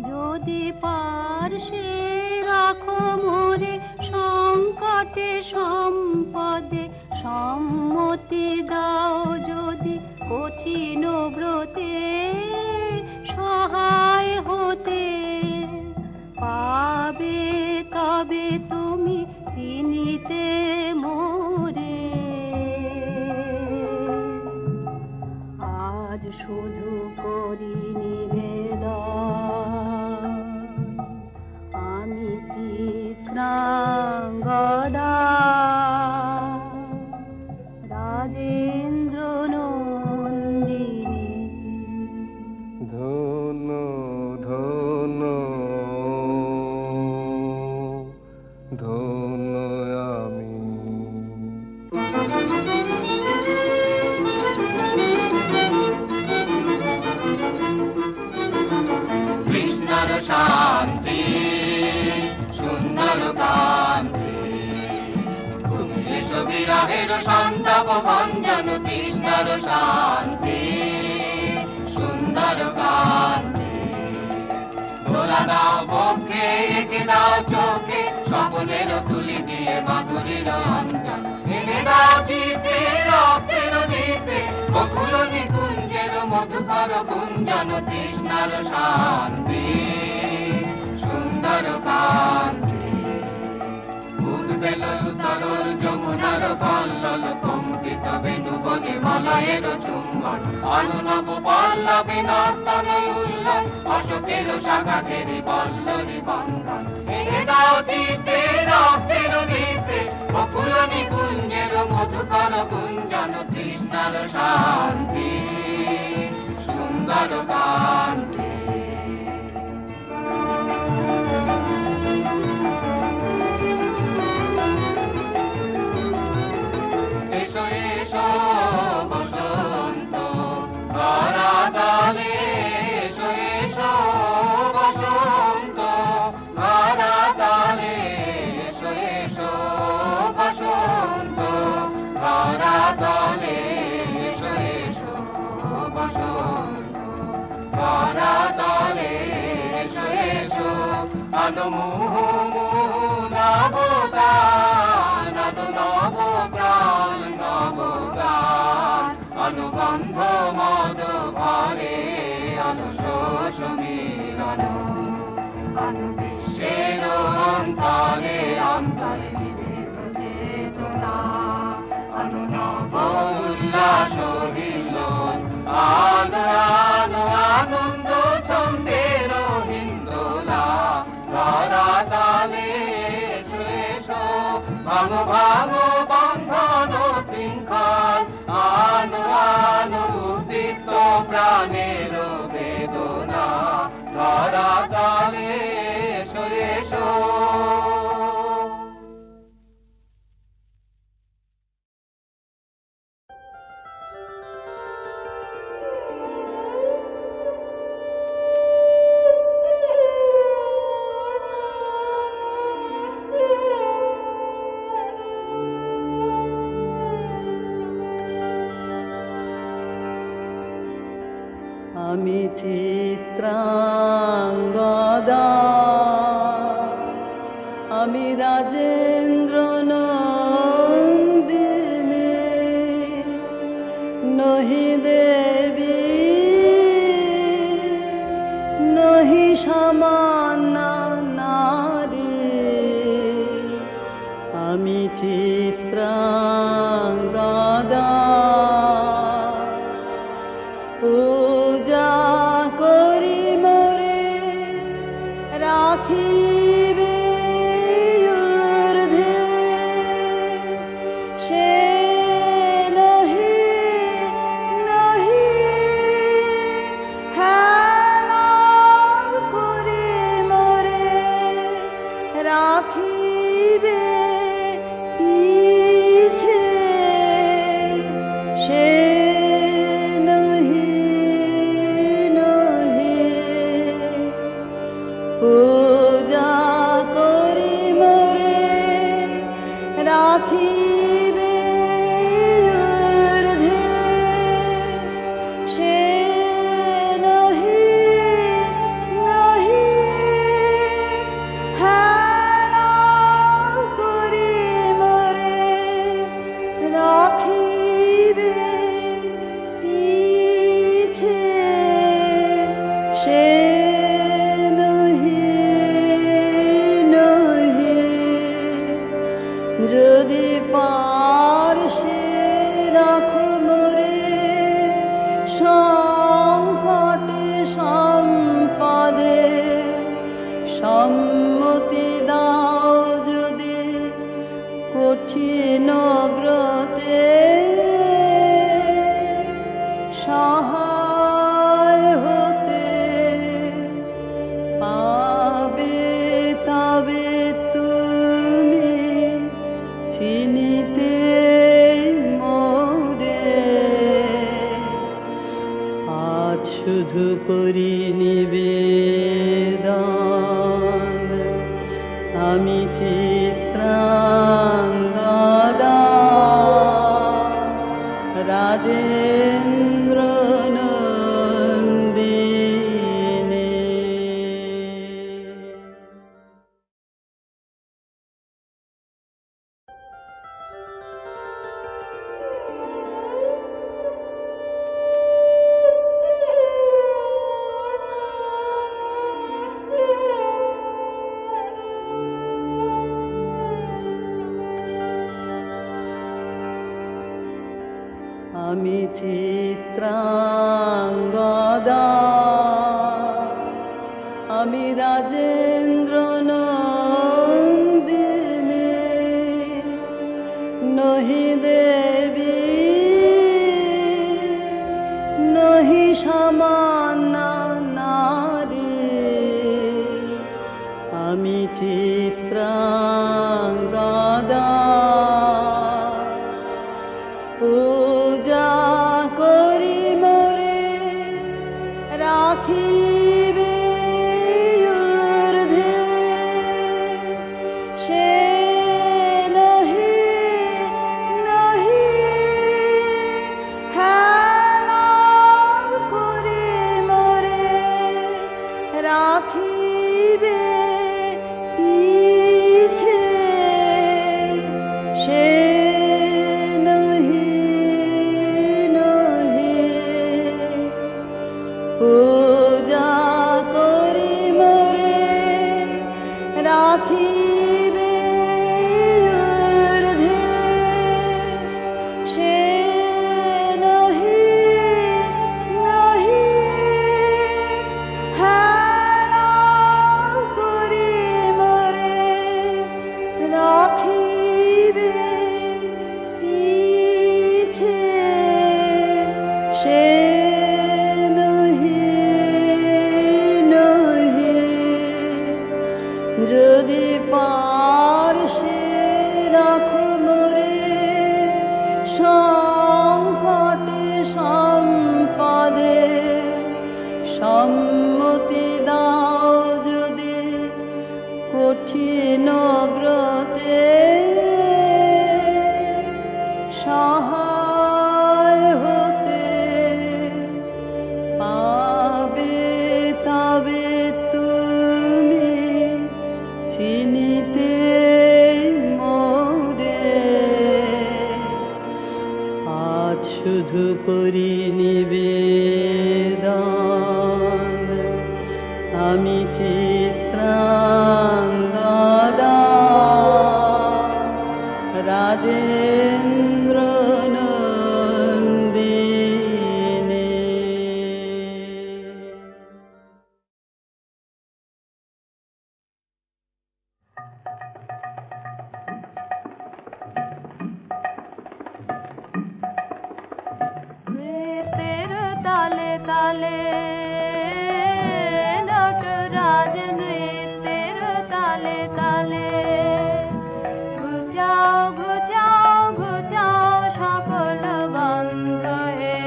যদি পার্শ্বে রাখো মোরে সংকটে সম্পদে, সম্মতি দাও যদি কঠিন ব্রতে সহায় হতে, পাবে তবে তুমি চিনিতে মোরে। আজ শুধু করি নিবেদন, আমি চিত্রাঙ্গদা, রাজেন্দ্র নন্দিনী। ধন্য ধন্য ধন্য আমি। কৃষ্ণর শান্তি সুন্দর কান্তি, তুমি এসো বিরহের সন্তাপ ভঞ্জন। কৃষ্ণর শান্তি সুন্দর কান্তি, ভোলা দাও বক্ষে এঁকে দাও চোখে, স্বপ্নের তুলি দিয়ে মাধুরীর অঞ্জন। এনে দাও চিতে রক্তের দিতে, বকুল নিকুঞ্জের মধুকর গুঞ্জন। কৃষ্ণর শান্তি সুন্দর কান্তি, উদ্বেল তরল যমুনার কল্লোল, কম্পিত বেণু বনে মলয়ের চুম্বন। অনুনব পল্লবে নর্তন উল্লস, অশোকের শাখা ঘেরে পল্লরী বন্ধন। এনে দাও চিতে রক্তের দিতে, বকুল নিকুঞ্জের মধুকর গুঞ্জন। কৃষ্ণর শান্তি সুন্দর কান্তি। এসো এসো বসন্ত ধরাতলে, এসো এসো বসন্ত ধরাতলে, এসো এসো বসন্ত ধরাতলে, এসো এসো বসন্ত ধরাতলে, এসো এসো। আলো মুহু মুহু নবগান, আলো নব প্রাণ নবগান। অনুগন্ধ মদ ভরে আলো শোষ মিলন, আলো বিশ্বের অন্তরে অন্তরে নিবেদ চেতনা। আলো নব উল্লাস হিল্লোল, আলো আলো আনন্দ ছন্দের হিন্দোলা। ধরাতলে এসো এসো, ভাঙো ভাঙো বন্ধন শৃঙ্খল, আলো আলো উদ্দীপ্ত প্রাণের বেদনা। ধরাতলে এসো এসো। আমি চিত্রাঙ্গদা, আমি রাজেন্দ্র নন্দিনী, নহি দেবী নহি সামান্য নারী, আমি চিত্রাঙ্গদা। পূজা করি মোরে রাখিবে ঊর্ধ্বে, সে নহি নহি হেলা করি মোরে রাখিবে পিছে, সে পূজা করি মোরে রাখিবে ঊর্ধ্বে, সে নহি নহি হেলা করি মোরে রাখিবে পিছে, সে যদি পারসে রাখো মোরে সংকটে সম্পদে, সম্মতি দাও যদি কঠিন ব্রতে, সহায় হতে পাবে তবে তুমি চিনিতে মোরে। আজ শুধু করি নিবেদন, আমি চিত্রাঙ্গদা, রাজেন্দ্র নন্দিনী। আমি চিত্রাঙ্গদা, আমি রাজেন্দ্র নন্দিনী, নহি দেবী নহি সামান্য নারী, আমি চিত্রাঙ্গদা। পূজা করি মোরে রাখিবে ঊর্ধ্বে, সে নহি নহি হেলা করি মোরে রাখিবে পিছে, সে পূজা করি মোরে রাখিবে ঊর্ধ্বে, সে নহি নহি হেলা করি মোরে রাখিবে পিছে, সে যদি পারসে রাখো মোরে সংকটে সম্পদে, সম্মতি দাও যদি কঠিন ব্রতে, সহায় হতে পা আমি চিত্রাঙ্গদা রাজেন্দ্র নন্দিনী। নৃত্যের তালে তালে নটরাজ নৃত্যের তালে তালে ঘুচাও ঘুচাও ঘুচাও সকল বন্ধ হে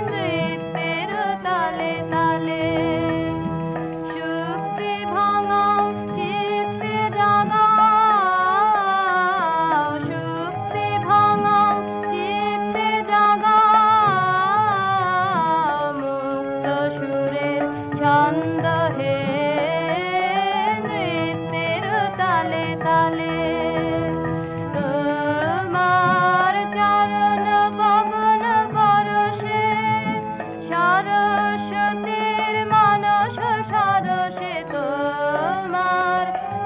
নৃত্যের তালে তালে শুক্তি ভাঙাও চিত্তে জাগাও শুক্তি ভাঙাও চিত্তে জাগাও মুক্ত সুরের ছন্দ হে নৃত্যের তালে তালে তোমার চরণ পবন পরশে সরস্বতীর মানস সরসে তোমার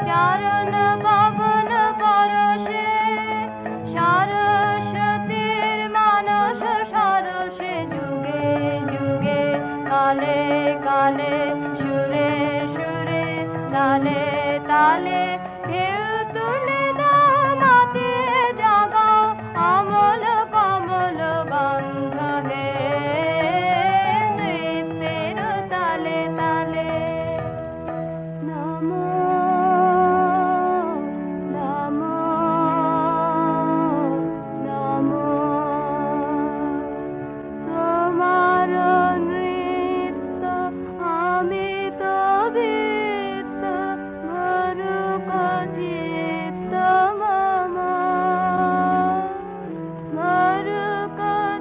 চরণ পবন পরশে সরস্বতীর মানস সরসে যুগে যুগে কালে কালে সুরে সুরে তালে তালে ঢেউ তুলে দাও মাটিয়ে জাগাও অমল কমল গন্ধ হে নৃত্যের তালে তালে নমো নমো নমো তোমার নৃত্য আমি তো বৃত্ত মরুক চিত্ত মম মরুক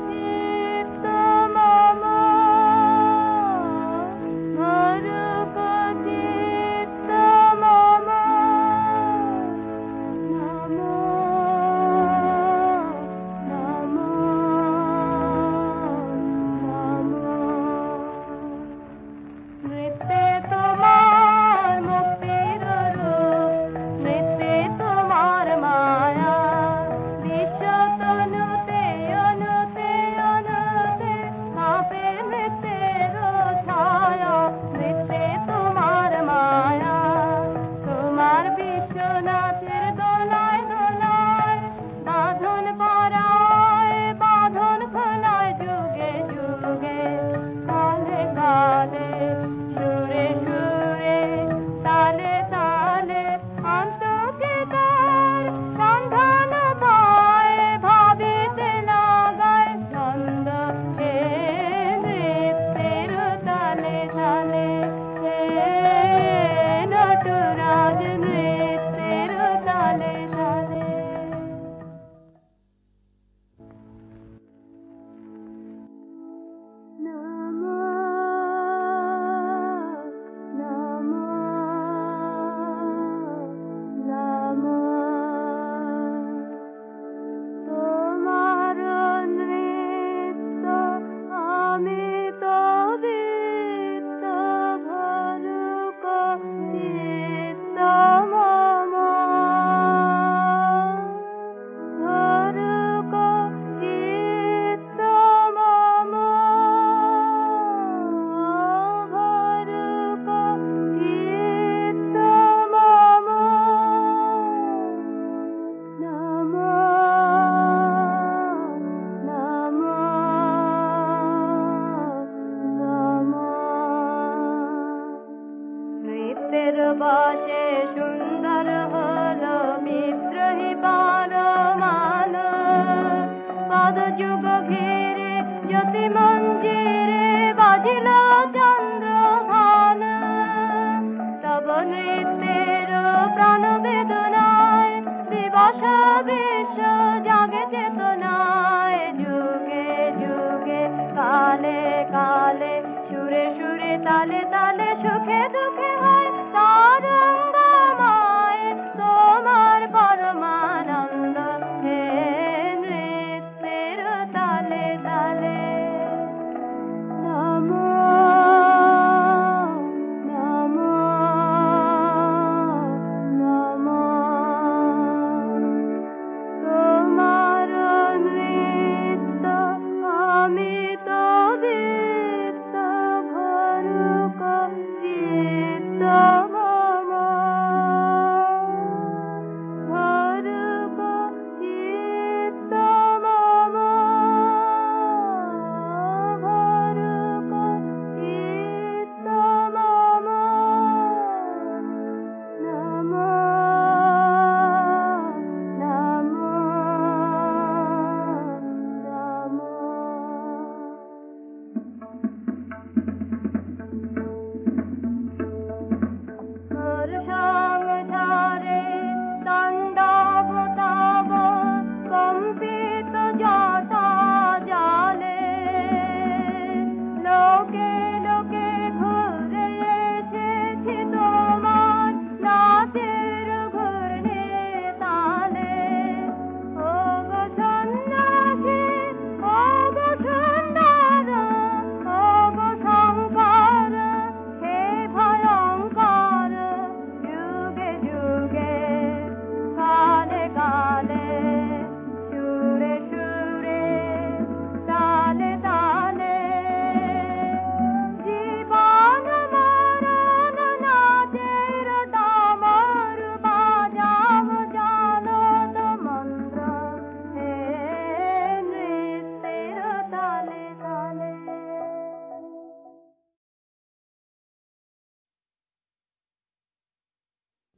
চিত্ত মম মরুক চিত্ত মম নমো নমো নমো নৃত্যে তোমার মুক্তির রূপ নৃত্যে তোমার মায়া বিশ্ব তনুতে অনুতে অনুতে কাঁপে নৃত্যের ছায়া নৃত্যে তোমার মায়া তোমার বিশ্বনাথের দোলায় দোলায় বাঁধন পরায় বাঁধন খোলায় যুগে যুগে কালে কালে সুরে সুরে তালে তালে অন্তকে তার সন্ধান পায় ভাবিতে লাগায় ছন্দ হে নৃত্যের তালে তালে হে নটরাজ নৃত্যের তালে তালে নমো নমো নমো তোমার নৃত্য আমি তো বৃত্ত ভরুক চিত্ত মম ভরুক চিত্ত মম ভরুক চিত্ত মম নমো নমো নমো নৃত্যের বসে সুন্দর হলো বিদ্রোহী পরমান পদযুগ ঘিরে জ্যোতি মঞ্জিরে বাজিল চন্দ্রভান তব নৃত্যের প্রাণ বেদনায় দিবস বিশ্ব জাগে চেতনায় যুগে যুগে কালে কালে সুরে সুরে তালে তালে সুখে দুঃখে হয় তারঙ্গময় তোমার পরমানন্দ হে নৃত্যের তালে তালে নমো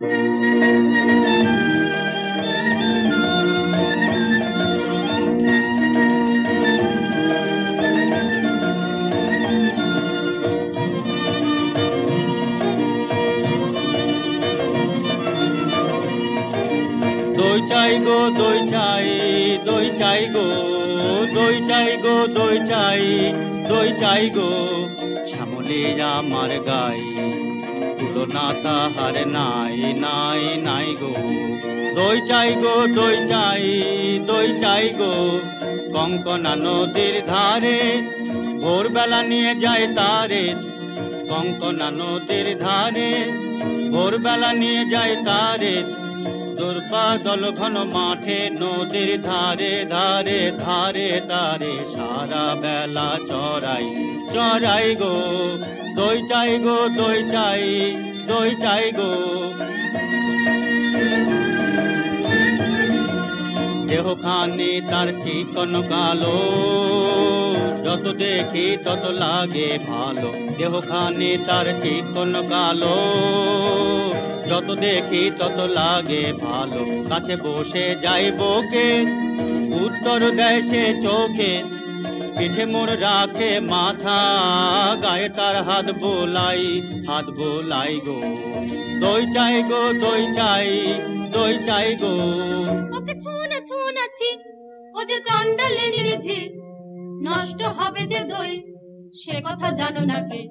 দই চাই গো দই চাই, দই চাই গো, দই চাই গো, দই চাই, দই চাই গো, শ্যামলে আমার গাই, তুলনা তাহার নাই নাই নাই গো। দই চাই গো দই চাই, দই চাই গো, কঙ্কনা নদীর ধারে ভোরবেলা নিয়ে যায় তারে, কঙ্কনা নদীর ধারে ভোরবেলা নিয়ে যায় তারে, দুর্বাদল ঘন মাঠে নদীর ধারে ধারে ধারে তারে সারা বেলা চড়াই চড়াই গো। দই চাই গো দই চাই, দই চাই গো। দেহখানি তার চিকন কালো, যত দেখি তত লাগে ভালো, দেহখানি তার চিকন কালো, যত দেখি তত লাগে ভালো। কাছে বসে যাই বকে, উত্তর দেয় সে চোখে, পিঠে মোড় রাখে মাথা, গায়ে তার হাত বোলাই গো। দই চাই গো দই চাই, দই চাই গো। ওকে ছুঁনা ছুঁনাছি, ও যে চন্ডালে নিরেছে, নষ্ট হবে যে দই, সে কথা জানো না কে?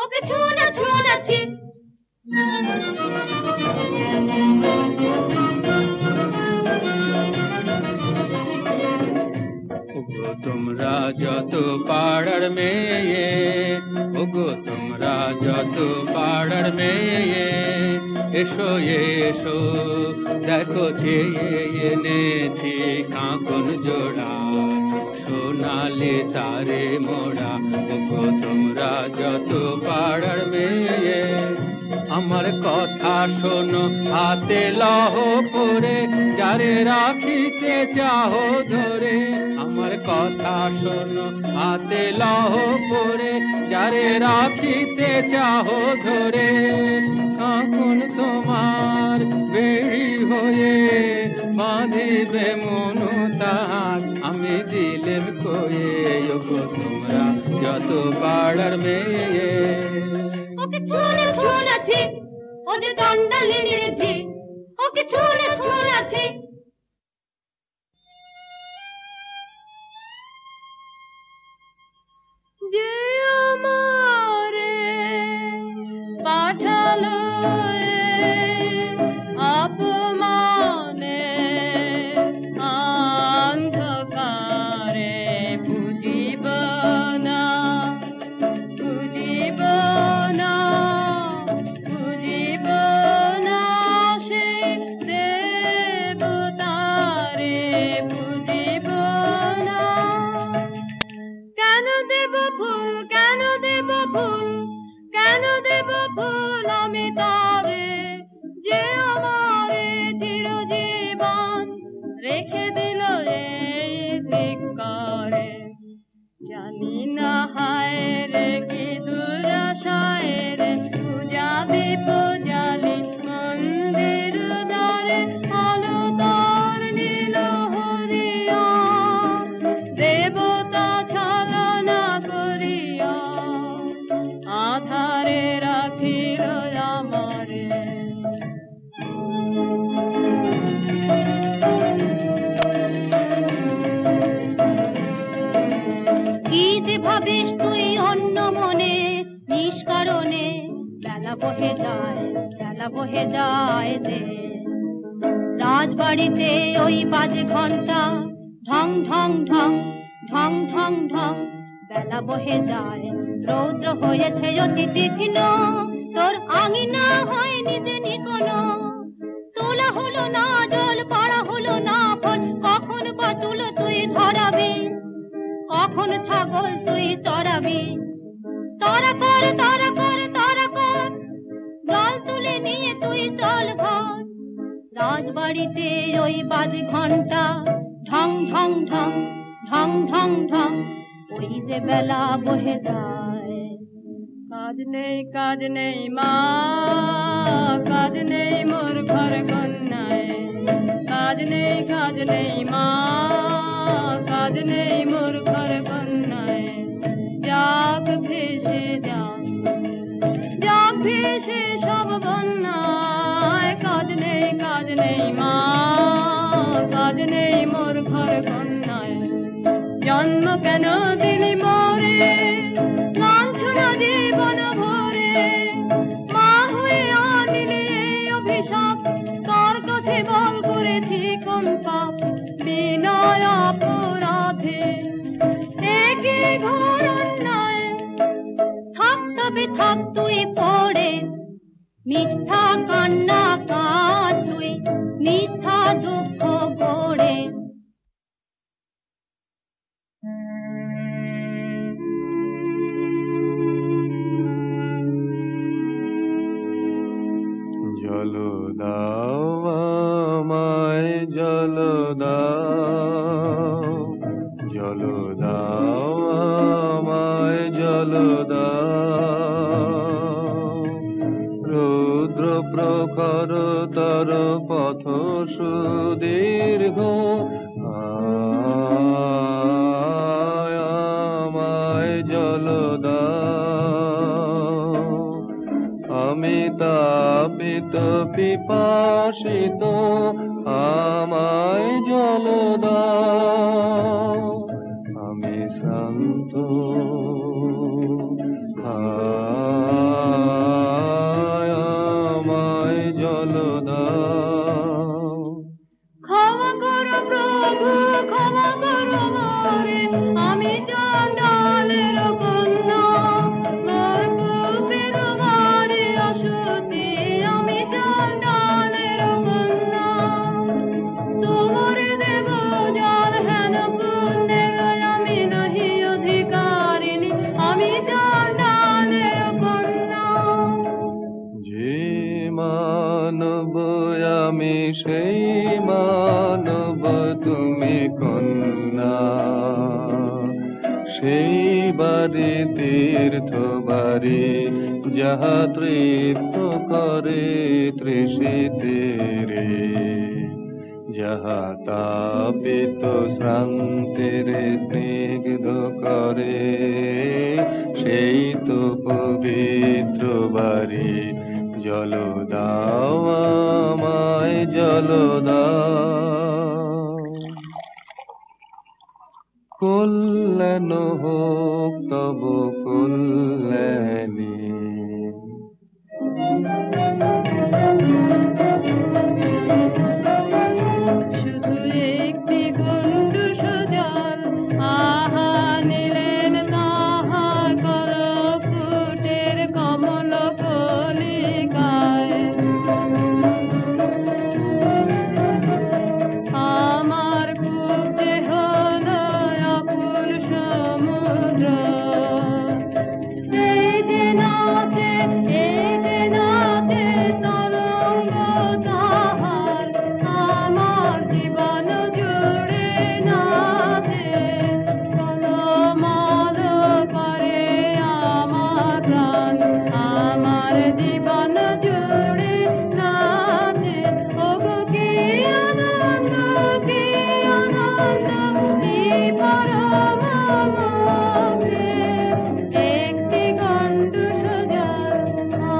ওকে ছুঁনা ছুঁনাছি। ওগো তোমরা যত পাড়ার মেয়ে, ওগো তোমরা যত পাড়ার মেয়ে, এসো এসো দেখো চেয়ে এনেছি কাঁকন জোড়া, সোনালি তারে মোড়া। ওগো তোমরা যত পাড়ার মেয়ে, আমার কথা শোনো হাতে লহ পরে, যারে রাখিতে চাহো ধরে। আমার কথা শোনো হাতে লহ পরে, যারে রাখিতে চাহো ধরে। কাঁকন তোমার বেড়ি হয়ে বাঁধিবে মনু তাহার, আমি দিলেম কয়ে। ওগো তোমরা যত পাড়ার মেয়ে, ওকে ছুঁনা ছুঁনাছি, ও যে চন্ডালে নিরেছে, ওকে ছুঁনা ছুঁনাছি। যে আমারে পাঠালো অপমানে অন্ধকারে, বুঝিব না বুঝিব না বুঝিব না সে দেবতারে, বুঝিব না। কেন দেব ফুল, কেন দেব ফুল, কেন দেব ফুল আমি তারে, যে আমারে চিরজীবন রেখে দিল এই ধিক্কারে। জানি না হায় রে কি দুরাশায় রে, পূজা দীপ জ্বালি মন্দির দ্বারে, আলো তার নীল হরিয়া, দেবতা ছলনা করিয়া আধারে রাখিল আমারে। কি যে ভাবিস তুই অন্য মনে নিষ্কারণে, বেলা বহে যায়, বেলা বহে যায় যে। রাজবাড়িতে ওই বাজে ঘন্টা, ঢং ঢং ঢং ঢং ঢং ঢং, বেলা বহে যায়। রৌদ্র হয়েছে অতি তীক্ষ্ণ, তোর আঙিনা হয়নি যে নিকোনো। তোলা হলো না জল, পাড়া হলো না ফল, কখন বাছুল তুই ধরাবি, কখন ছাগল তুই চড়াবি। তারা কর তারা কর তারা কর, জল তুলে নিয়ে তুই চল ঘর। রাজবাড়িতে ওই বাজে ঘন্টা, ঢং ঢং ঢং ঢং ঢং ঢং, ওই যে বেলা বহে যায়। কাজ কাজ নেই মা, কাজ নেই মোর ঘর কন্যায়, কাজ নেই মা, কাজ নেই মোর ঘর কন্যায়। যাক ভেসে যাক, যাক ভেসে সব বন্যায়, কাজ নেই মা, কাজ নেই মোর ঘর কন্যায়। জন্ম কেন দিলি মোরে লাঞ্ছনা জীবন ভরে, মা হয়ে আনিলে অভিশাপ, তোর কাছে বল করেছি কোন পাপ, বিনয় অপরাধে একে ঘোর অন্যায়। থাক তবে থাক তুই পড়ে, মিথ্যা কান্না কাঁদ তুই, মিথ্যা দুঃখ গড়ে। জল দাও আমায় জল দাও, জল দাও আমায় জল দাও। রুদ্র প্রখর তর পথ সুদীর্ঘ, আমায় জল দাও। আমি তাপিত পিপাসিত, আমায় জল দাও। আমি শ্রান্ত, আমায় জল দাও। ক্ষমা করো প্রভু, ক্ষমা করো মোরে, আমি চণ্ডালের কন্যা, মোর কূপের বাড়ি অসতী, আমি চণ্ডালের কন্যা। তোমার দেব জল হেন পুণ্যের, আমি নহি অধিকারিণী, আমি চণ্ডালের কন্যা। যে মানব আমি সেই মানব তুমি কন্যা, সেই বাড়ি তীর্থ বাড়ি, যাহা তৃপ্ত করে তৃষিতের, যাহা তাপিত শ্রান্তের স্নিগ্ধ করে, সেই তো পবিত্র বাড়ি। জল দাও আমায় জল দাও। কল্যাণ হোক তব কল্যাণী, শুধু একটি গণ্ডু সুজল, আহা নিলেন তাহার কর ফুটের কমল কলিকায়। আমার কূপে হলো অকুল সমুদ্র, এই যে নাচে তরঙ্গ তাহার, আমার জীবন জুড়ে নাচে। প্রলমল করে আমার প্রাণ, আমার জীবন জুড়ে নাচে। ওগো কি আনন্দ, কি আনন্দ, কি পরম আনন্দে। একটি গণ্ডু সুজল,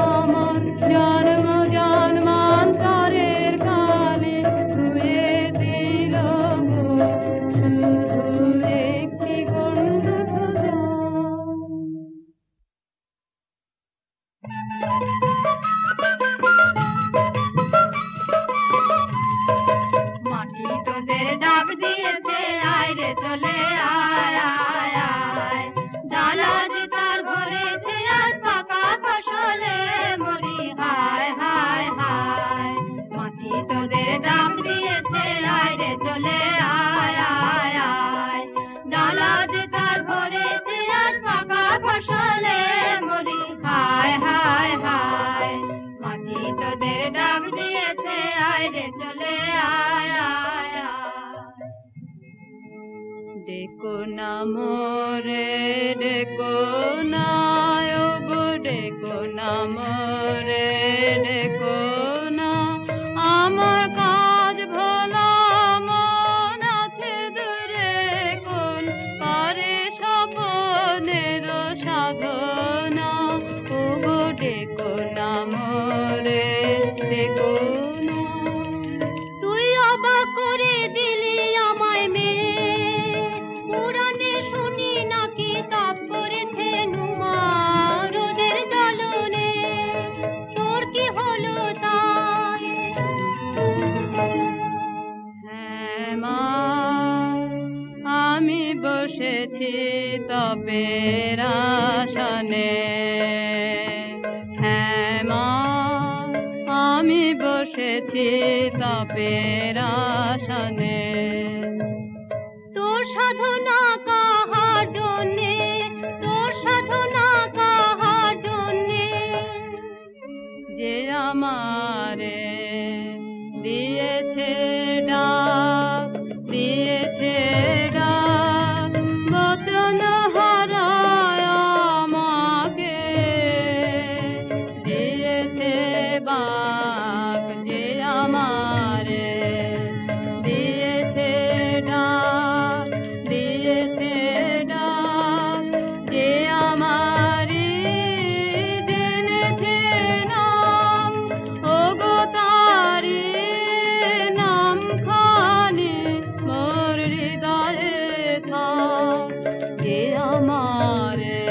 আমার জন্ম জন্মান্তরের কালে ধুয়ে দিল গো, শুধু একটি গণ্ডু সুজল। মাটি তোদের ডাক দিয়েছে, আয় রে চলে আয় আয় আয়। ডালা যে তার ভরেছে আজ পাকা ফসলে মরি, হায় হায় হায়। মাটি তোদের ডাক দিয়েছে, আয় রে চলে আয় আয় আয়। ডালা যে তার ভরেছে আজ পাকা ফসলে মরি, হায় হায় হায়। মাটি তোদের ডাক দিয়েছে, আয় রে চলে আয় আয় আয়। ডেকো না মোরে, ডেকো না, ও গো ডেকো মোরে ডেকো না, আমার কাজ ভোলা মন আছে দূরে কোন করে স্বপনের সাধনা। ওগো ডেকো না মোরে ডেকো না। তুই অবাক করে দিলি আমায় মেয়ে, পুরাণে শুনি নাকি তাপ করেছে নুমা রোদের জ্বলনে। তোর কি হলো তাই? হ্যাঁ মা, আমি বসেছি তপের আসনে। হ্যাঁ মা, আমি বসেছি তপের আসনে। তোর সাধনা কাহার জন্যে, তোর সাধনা কাহার জন্যে, যে আমারে দিয়েছে ডাক, দিয়েছে ডাক, বচন হারায় আমাকে দিয়েছে বাক, যে আমারে দিয়েছে ডাক, দিয়েছে ডাক, যে আমারে জেনেছে নাম। ওগো তারি নাম খানি মোর হৃদয়ে থাক, যে আমারে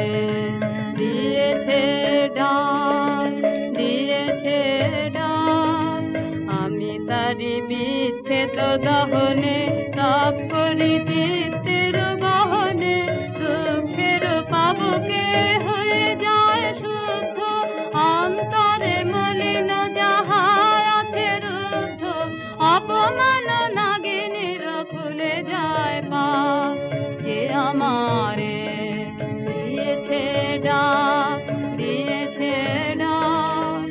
দিয়েছে ডাক, দিয়েছে ডাক। আমি তারি বিচ্ছেদ দহনে তাপ করি চিত্তের গহনে। দুঃখের পাবকে হয়ে যায় শুদ্ধ, অন্তরে মলিন যাহা আছে রুদ্ধ। অপমান নাগিনীর খুলে যায় পাপ, যে আমারে দিয়েছে ডাক, দিয়েছে ডাক।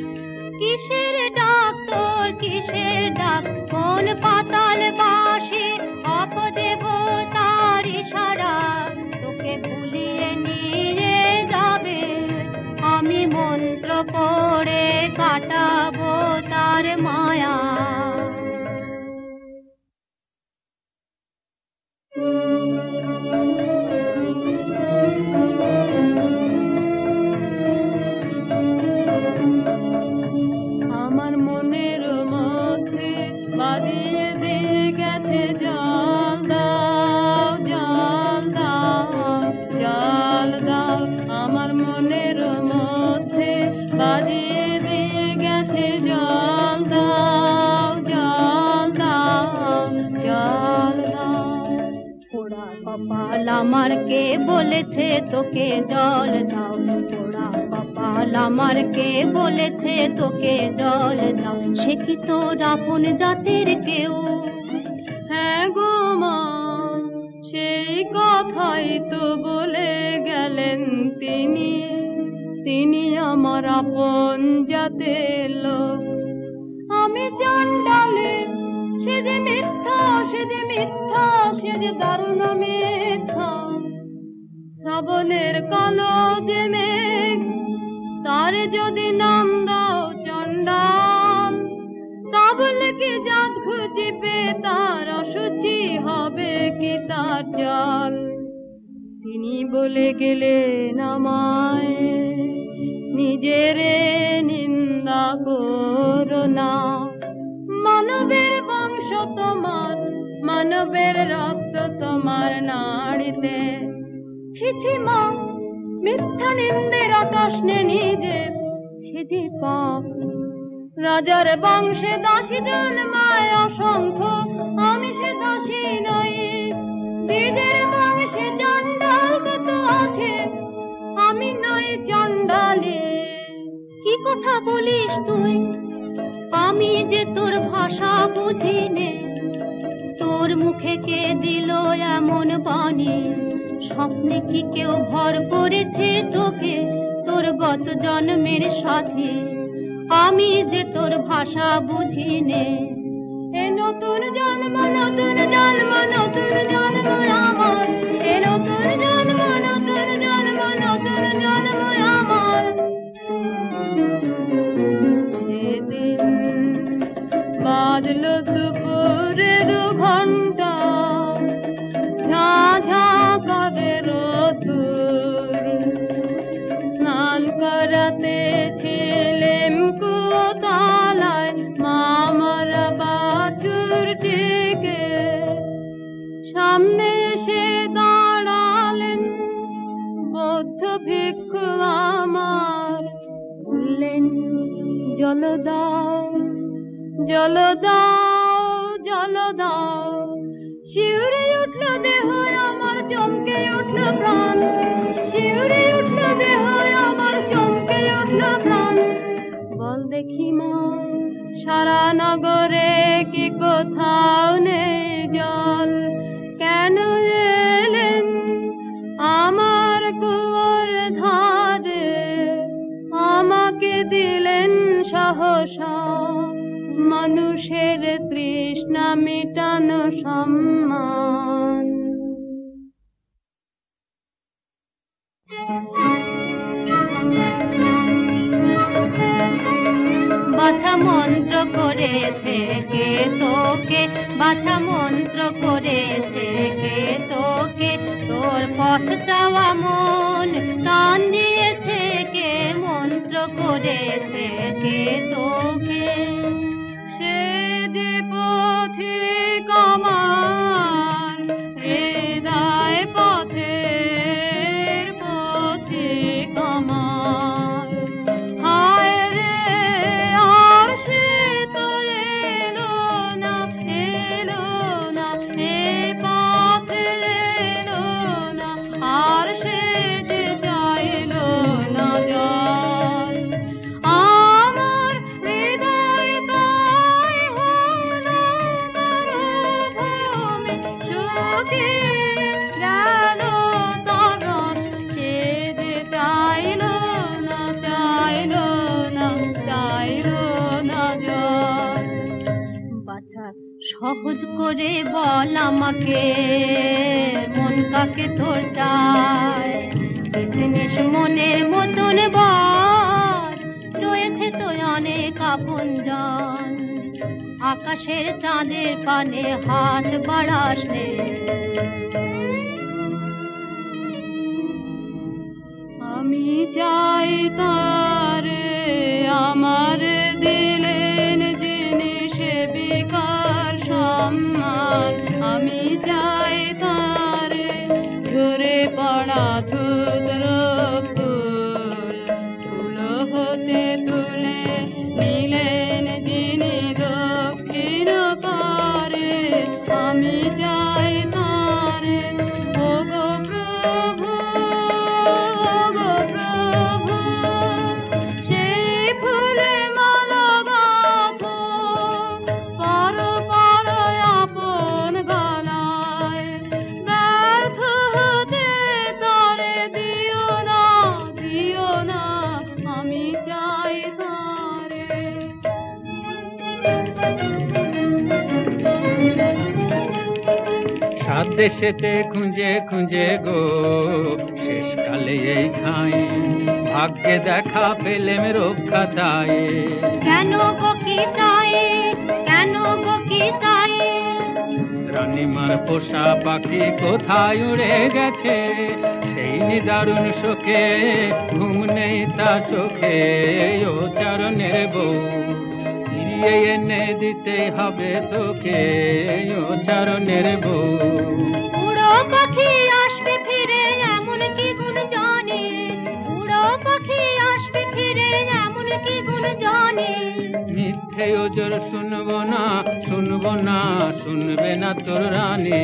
কিসের ডাক তোর, কিসের ডাক? কোন পাতাল বাসে অপদেবতার ইশারা তোকে ভুলিয়ে নিয়ে যাবে। আমি মন্ত্র পড়ে কাটাবো তার মায়া। আমার মনের মধ্যে বাদিয়ে দিয়ে গেছে জল দাও, জল দাও, জল দাও। আমার মনের মধ্যে বাদিয়ে দিয়ে গেছে জল দাও, জল দাও, জল দাও। পোড়া কপাল আমার কে বলেছে তোকে জল দাও? পোড়া কপাল আমার কে বলেছে তোকে জল দাও? সে কি তোর আপন জাতের কেউ? হ্যাঁ গো মা, সেই কথাই তো বলে গেলেন তিনি। তিনি আমার আপন জাতের লোক। আমি চণ্ডালে, সে যে মিথ্যা, সে যে মিথ্যা, সে যে দারুণ মিথ্যা। শ্রাবণের কালো যে মেঘ, তার যদি নাম দাও চণ্ডাল, তা বলে কি জাত খুঁজিবে তার অসুচি হবে কি তার চাল? তিনি বলে গেলেন আমায়, নিজের নিন্দা করো না। মানবের বংশ তোমার, মানবের রক্ত তোমার নাড়িতে। ছি ছি মা, মিথ্যা নিন্দের আকাশ নে নিজের, সে যে পাপ। রাজার বংশে দাসী জন্মায় অসংখ্য, আমি সে দাসী নই। বীজের বংশে চণ্ডাল কত আছে, আমি নই চণ্ডালী। কি কথা বলিস তুই? আমি যে তোর ভাষা বুঝি নে। তোর মুখে কে দিল এমন বাণী? স্বপ্নে কি কেউ ভর করেছে তোকে তোর গত জন্মের সাথে? আমি যে তোর ভাষা বুঝি নে। এ নতুন জন্ম, নতুন জন্ম, নতুন জন্ম আমার। এ নতুন জন্ম, নতুন জন্ম, নতুন জন্ম আমার। করাতে ছিলেম কুতালায় মামারা বাছুর টিকে সামনে এসে দাঁড়ালেন বৌদ্ধ ভিক্ষু আমার বললেন জল দাও জল দাও জল দাও শিউরে উঠল দেহ আমার চমকে উঠল প্রাণ শিউরে উঠল দেহ আমার চমকে উঠল প্রাণ বল দেখি মা সারা নগরে কি কোথাও নেই জল কেন এলেন আমার কুয়োর ধারে আমাকে দিলেন সহসা মানুষের তৃষ্ণা মিটানো সম্মান বাছা মন্ত্র করেছে কে তোকে বাছা মন্ত্র করেছে কে তোকে তোর পথ চাওয়া মন টান দিয়েছে কে মন্ত্র করেছে কে তোকে সে যে পথিক আমার হৃদয় পথের পথিক আমার হায় রে আর সে তো এলো না এ পথে এলো না আর সে যে চাইলো না জল আমার হৃদয় তাই হলো মরুভূমি শুকিয়ে গেল তরণ সে যে চাইলো না চাইলো না চাইলো না জল বাছা সহজ করে বল আমাকে মন কাকে তোর চায় জিনিস মনের মতন বল রয়েছে তো অনেক আপনজন আকাশের চাঁদের পানে হাত বাড়াস রে আমি চাই তারে আমার দিলেন জিনিস বিকার সম্মান আমি চাই তারে ঝরে পড়া ধুদ্র ফুল তুলো হতে তুলে নিলেন যিনি দক্ষিণ করে আমি চাই তারে ওগো প্রভু সেই ফুলে মালা গাঁথো পর পর আপন গলায় ব্যর্থ হতে তারে দিও না আমি চাই তারে সাত দেশেতে খুঁজে খুঁজে গো শেষকালে এই খাই ভাগ্যে দেখা পেলেম রক্ষা তাই কেন গো কি চাই কেন গো কি চাই রানীমার পোষা পাখি কোথায় উড়ে গেছে সেই নিদারুণ শোকে ঘুম নেই তার চোখে ও চরণের বউ ফিরিয়ে এনে দিতে হবে তোকে ও চরণের বউ উড়ো পাখি আসবে ফিরে এমন কি গুণ জানি উড়ো পাখি আসবে ফিরে এমন কি গুণ জানি মিথ্যে ওজর শুনবো না শুনবে না তোর রানী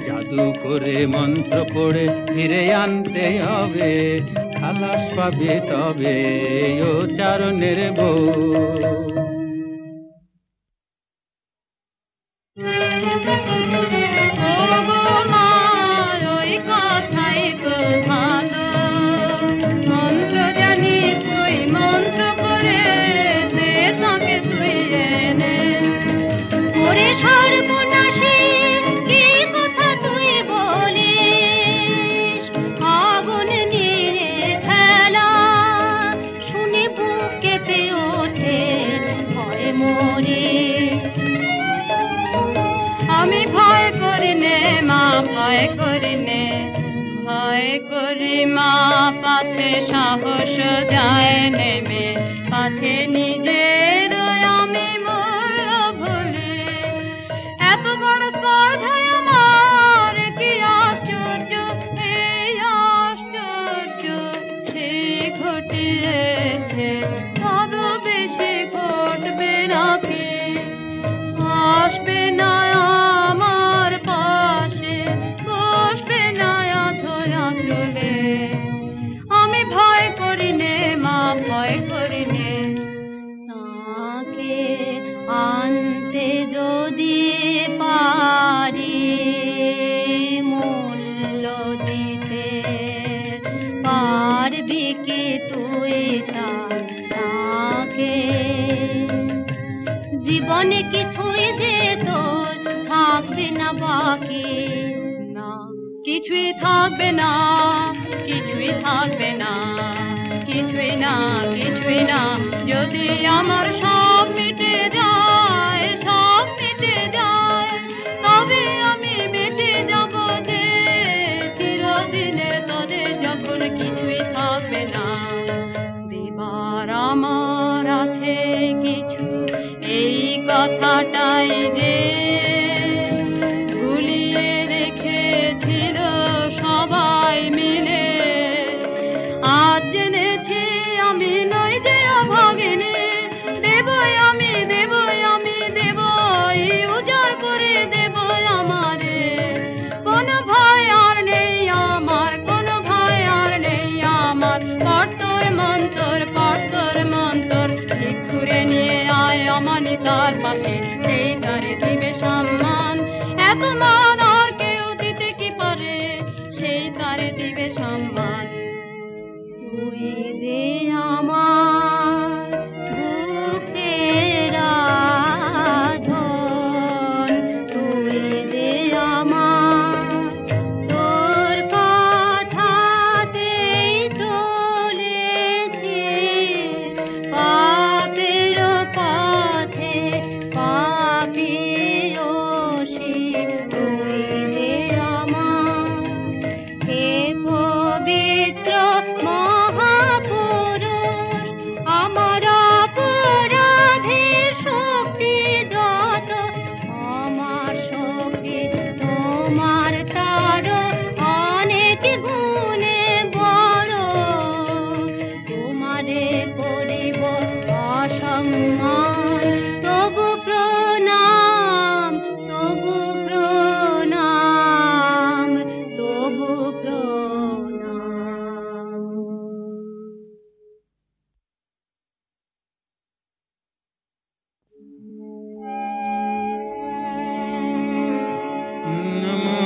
জাদু করে মন্ত্র পড়ে ফিরে আনতে হবে খালাস পাবে তবে ও চারণের বউ ওই কথাই তো ভালো মন্ত্র জানিস তুই মন্ত্র করে দে তাকে তুই এনে ওরে সর্বনাশী কি কথা তুই বলিস আগুন নিয়ে খেলা শুনে বুক কেঁপে ওঠে ভয়ে মরে আমি ভয় করি নে মা ভয় করি নে ভয় করি মা পাছে সাহস যায় নেমে, পাছে নিজের আমি মূল্য ভুলি। এত বড় স্পর্ধায় আমার কি আশ্চর্য, এই আশ্চর্য সে ঘটিয়েছে, আরো বেশি ঘটবে নাকি? আসবে না আমার পাশে, বসবে না অথয়া চলে। আমি ভয় করি নে মা, ভয় করি নে। তাকে আনতে যদি পারি, মূল্য দিতে পারবি কি তুই তাকে? জীবনে কিছুই যে তোর থাকবে না বাকি, না কিছুই থাকবে না, কিছুই থাকবে না, কিছুই না, কিছুই না। যদি আমার সব মিটে যায়, সব মিটে যায়, তবে আমি বেঁচে যাব যে চিরদিনের তরে, যখন কিছুই থাকবে না। দেবার আমার আছে কিছু, এই কথাটাই যে গুলিয়ে রেখেছিল সবাই মিলে। আজ জেনেছি আমি নই যে অভাগিনী, দেবই আমি, দেবই আমি, দেবই উজাড় করে দেবই আমারে। কোনো ভয় আর নেই আমার, কোনো ভয় আর নেই আমার। পড়তর মন্তর, পড়তর মন্তর, ঠিক ঘুরে নিয়ে আয় অমানিতার পাশে, সেই তারে দিবে সম্মান। এত মান আর কেউ দিতে কি পারে, সেই তারে দিবে সম্মান। তুই যে আমার বুকের আধন, তুই যে আমার, তোর কথাতেই চলেছি পাপের পথে, পাপিয়সী। তুই যে আমার হে পবিত্র মহাপুরুষ, আমার অপরাধের শক্তি যত, আমার শক্তি তোমার তারও অনেক গুণে বড়। তোমারে করিব অসম্মান, তবু প্রণাম, তবু প্রণাম, তবু প্রণাম। নমো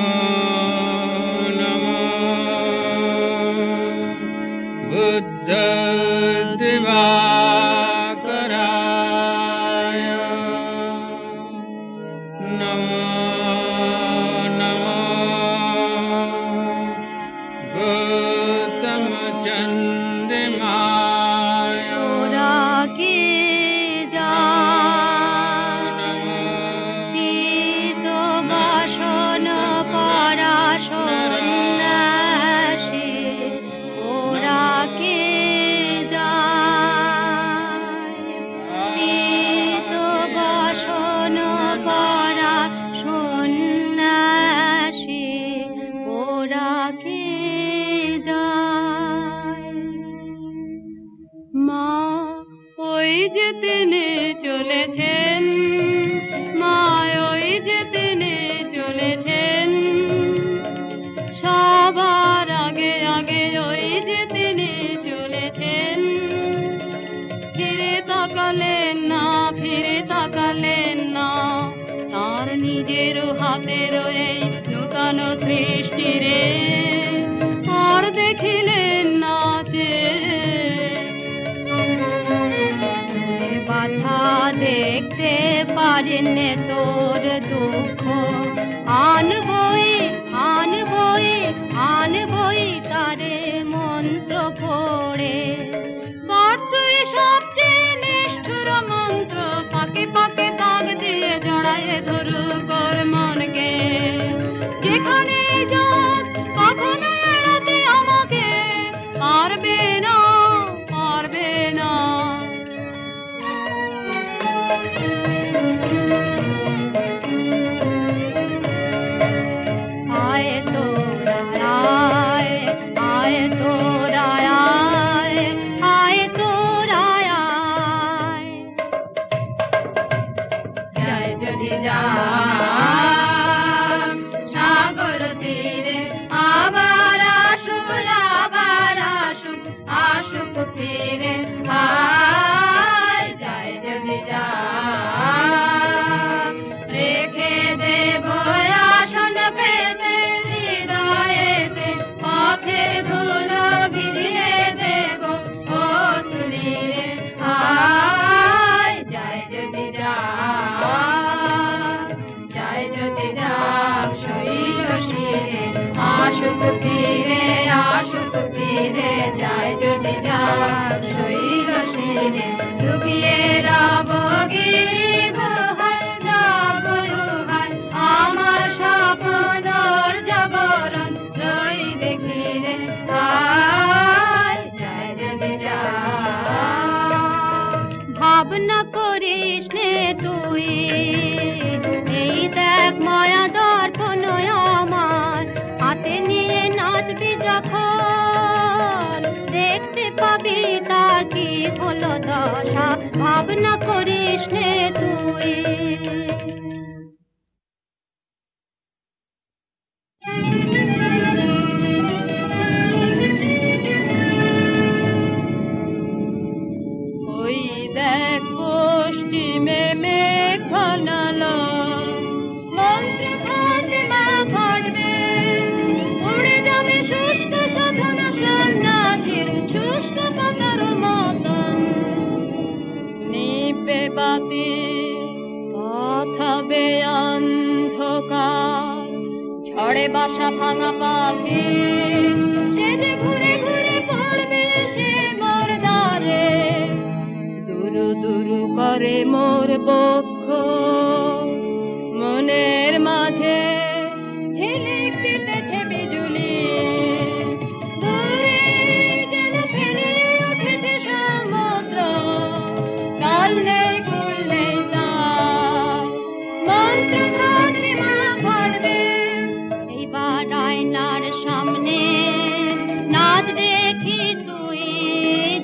নমো বুদ্ধ দিবাকরায়, নমো নমো গৌতম চন্দ্রিমায়, ওরা কে যায় পীত বাসন পরা সন্ন্যাসী, ওরা কে যায় পীত বাসন পরা সন্ন্যাসী, ওরা কে যায়? মা ওই যে তিনি চলেছেন, মা ওই যে তিনি চলেছেন, সবার আগে আগে ওই যে তিনি চলেছেন। ফিরে তাকালেন না, ফিরে তাকালেন না, তার নিজের হাতের এই নূতন সৃষ্টিরে আর দেখিলেন না যে। বাছা দেখতে পারেন তোর দুঃখ, আনবই আনবই আনবই তারে মন্ত্র পড়ে। তুই সবচেয়ে নিষ্ঠুর মন্ত্র, পাকে পাকে দাগ দিয়ে জড়ায় ধরু কর মনকে। যেখানে যাক কখনো এড়াতে আমাকে তীরে হায় যায় যদি যা রেখে দেব আসন পেতে হৃদয়েতে পথের ধুলো ভিজিয়ে দেব ও তুলিরে হায় যায় যদি যা যায় যদি যা শৈল শিরে আশুক তীরে যায় যদি যা শৈল শিরে লুকিয়ে রব গিরি গুহায় জাগরুহায় আমার স্বপ্নর জাগরণ রইবে ঘিরে হায় যায় যদি যা ভাবনা করিস নে তুই এই দেখ মায়া দর্পণ আমার হাতে নিয়ে নাচবি যখন দেখতে পাবি তার কি হলো দশা ভাবনা করিস নে তুই ওই দেখ পশ্চিমে মেঘ ঘনালো মন্ত্র ফাতেমা ঘটবে উড়ে যাবে শুষ্ক সাধনা সন্ন্যাসীর শুষ্ক পাতার মতন নিবে বাতি পথ হবে অন্ধকার ঝড়ে বাসা ভাঙা পাখি সে যে ঘুরে ঘুরে পড়বে সে মোর দ্বারে দুরু দুরু করে মোর বক্ষ মনের মাঝে ঝিলিক দিতেছে বিজুলি দূরে যেন ফেলে উঠেছে সমুদ্র কাল নেই কুল নেই তার মন্ত্র ফাতেমা ঘটবে এইবার আয়নার সামনে নাচ দেখি তুই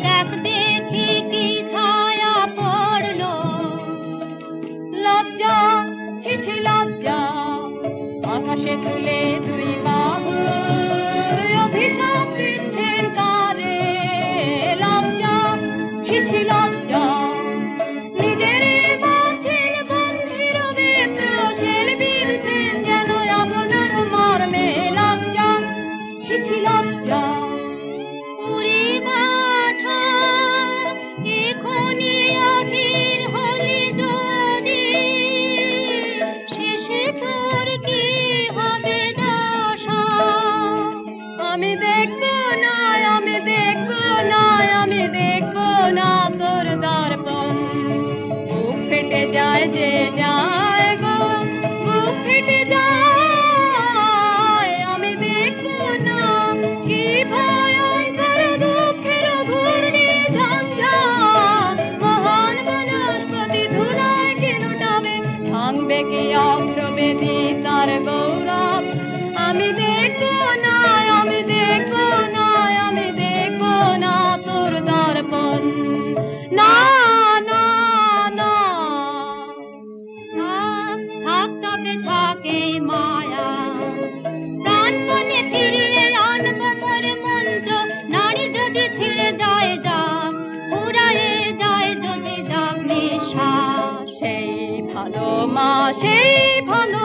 দেখ দেখি কি ছায়া পড়লো লজ্জা ছিছি লজ্জা আকাশে তুলে দুই বাহু অভিশাপ দিচ্ছেন কারে লজ্জা ছিছি লজ্জা নিজের বাঁচিল বন্ধির মিত্র শেল বিলছেন যেন আপনার মর্মে লজ্জা ছিছি লজ্জা উড়ি বাছা এখনই অধীর হলি যদি শেষে তোর কি হবে দশা আমি দেখবো না আমি দেখবো না আমি দেখবো না তোর দর্পণ বুক ফেটে যায় যে যায় গো বুক ফেটে যায় আমি দেখবো না কি ভয়ঙ্কর দুঃখের ঘূর্ণি ঝঞ্ঝা মহান বনস্পতি ধুলায় কি লুটাবে ভাঙবে কি অগ্রবেদী তার গৌরব আমি দেখবো না আমি দেখবো না আমি দেখবো না তোর দর্পণ না না না থাক তবে থাকে মায়া প্রাণপণে ফিরিয়ে আনবো মোর মন্ত্র নারী যদি ছিঁড়ে যায় যা ফুরায়ে যায় যদি যাক নিঃশ্বাস সেই ভালো মা সেই ভালো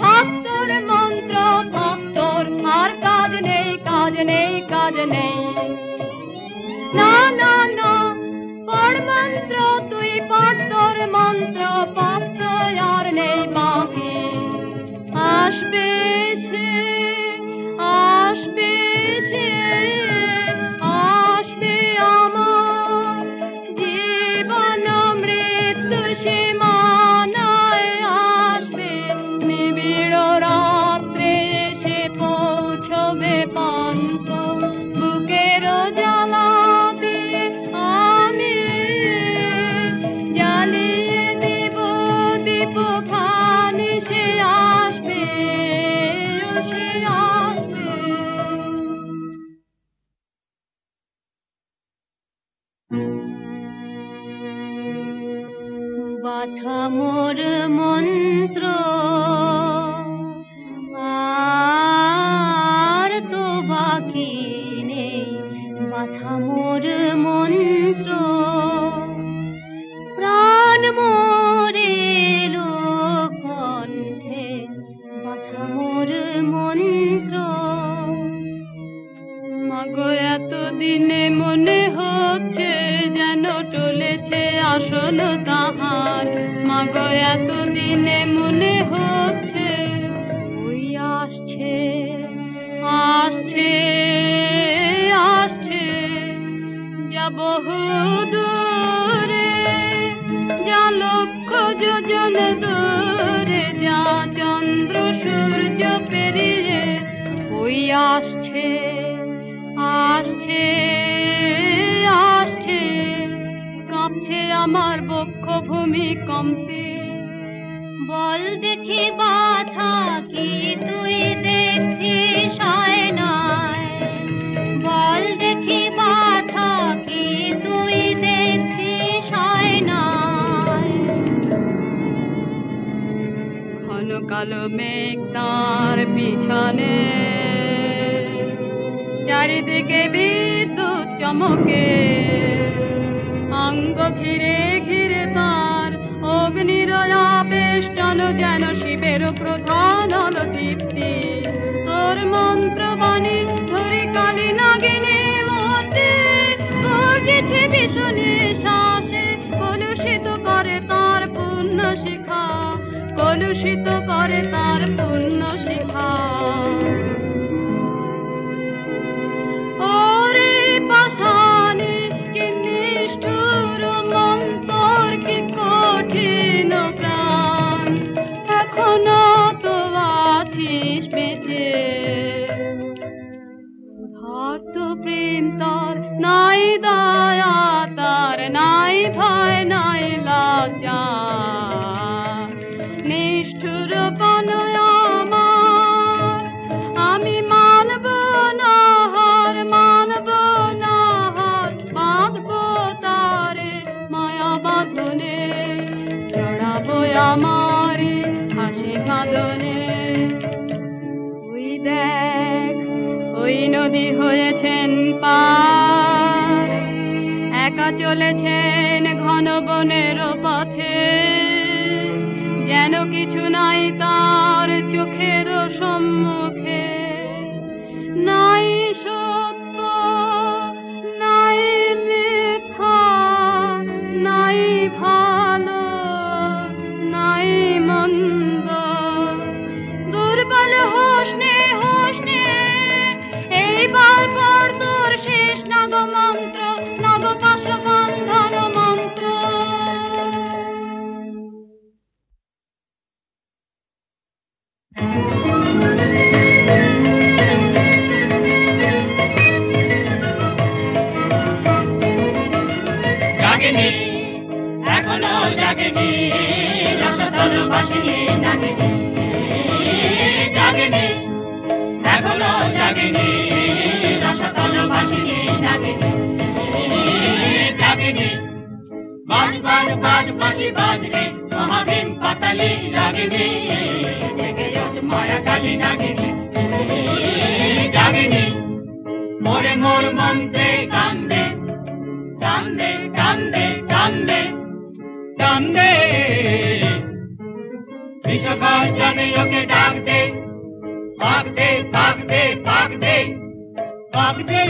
থাক তোর মন্ত্র থাক তোর আর কাজ নেই কাজ নেই কাজ নেই না না না পড় মন্ত্র তুই পড় তোর মন্ত্র পাত্র আর নেই বাকি আসবে সে আসবে সে আসবে আমার জীবন মৃত্যু সীমানায় আসবে নিবিড় রাত্রে এসে পৌঁছবে পান্ত বুকের জ্বালা দিয়ে আমি জ্বালিয়ে দেব দীপ খানি সে আসবে সে আসবে বাছা মোর মন্ত্র আর তো বাকি নেই বাছা মোর মন্ত্র প্রাণ মোরে কণ্ঠে বাছা মোর মন্ত্র মাগো এতদিনে মনে হচ্ছে যেন টলেছে আসল তাহার মাগো এতদিনে মনে হচ্ছে ওই আসছে আসছে আসছে যা বহু দূরে যা লক্ষ যোজন দূরে যা চন্দ্র সূর্য পেরিয়ে ওই আসছে আসছে আসছে কাঁপছে আমার বক্ষ ভূমিকম্পে বল দেখি বাছা কি তুই দেখছিস আয়নায় বল দেখি বাছা কি তুই দেখছিস আয়নায় ঘন কালো মেঘ তার পিছনে চারিদিকে বিদ্যুৎ চমকে অঙ্গ ঘিরে ঘিরে তার অগ্নির আবেষ্টন যেন শিবের ক্রোধানল দীপ্তি তোর মন্ত্রবাণী ধরি কালী নাগিনী মূর্তি গর্জেছে ভীষণে শ্বাসে কলুষিত করে তার পুণ্য শিখা কলুষিত করে তার পুণ্য শিখা ওরে পাষাণী কি নিষ্ঠুর মন্তর কি কঠিন প্রাণ এখনো তো আছিস বেঁচে উদার্ত প্রেম তার নাই দয়া তার নাই ভয় নাই লজ্জা নিষ্ঠুর বনয় আমার আমি মানব না হার মানব না হার বাঁধব তারে মায়া বাঁধনে জড়াবো আমার হাসি কাঁদনে ওই দেখ ওই নদী হয়েছেন পার একা চলেছেন ঘন বনের পথে যেন কিছু নাই তার চোখের সম্মুখে নাই সত্য নাই মিথ্যা নাই ভালো নাই মন্দ দুর্বল হোসনে হোসনে এইবার পর তোর শেষ নাগ মন্ত্র নব পাশবন্ধন মন্ত্র জাগিনী এখনো জাগিনী রসতল বাসিনী নাগিনী জাগিনী এখনো জাগিনী রসতল বাসিনী নাগিনী জাগিনী বাজ বাজ বাজ বাসি বাজরে মহাভীম পাতালি রাগিনী জেগে ওঠ মায়া কালী নাগিনী জাগিনী মোরে মোর মন্ত্রে কান্দে কান্দে কান্দে কান্দে কান্দে বিশ্বকাল জানে ওকে ডাক দে পাক দে পাক দে পাক দে পাক দে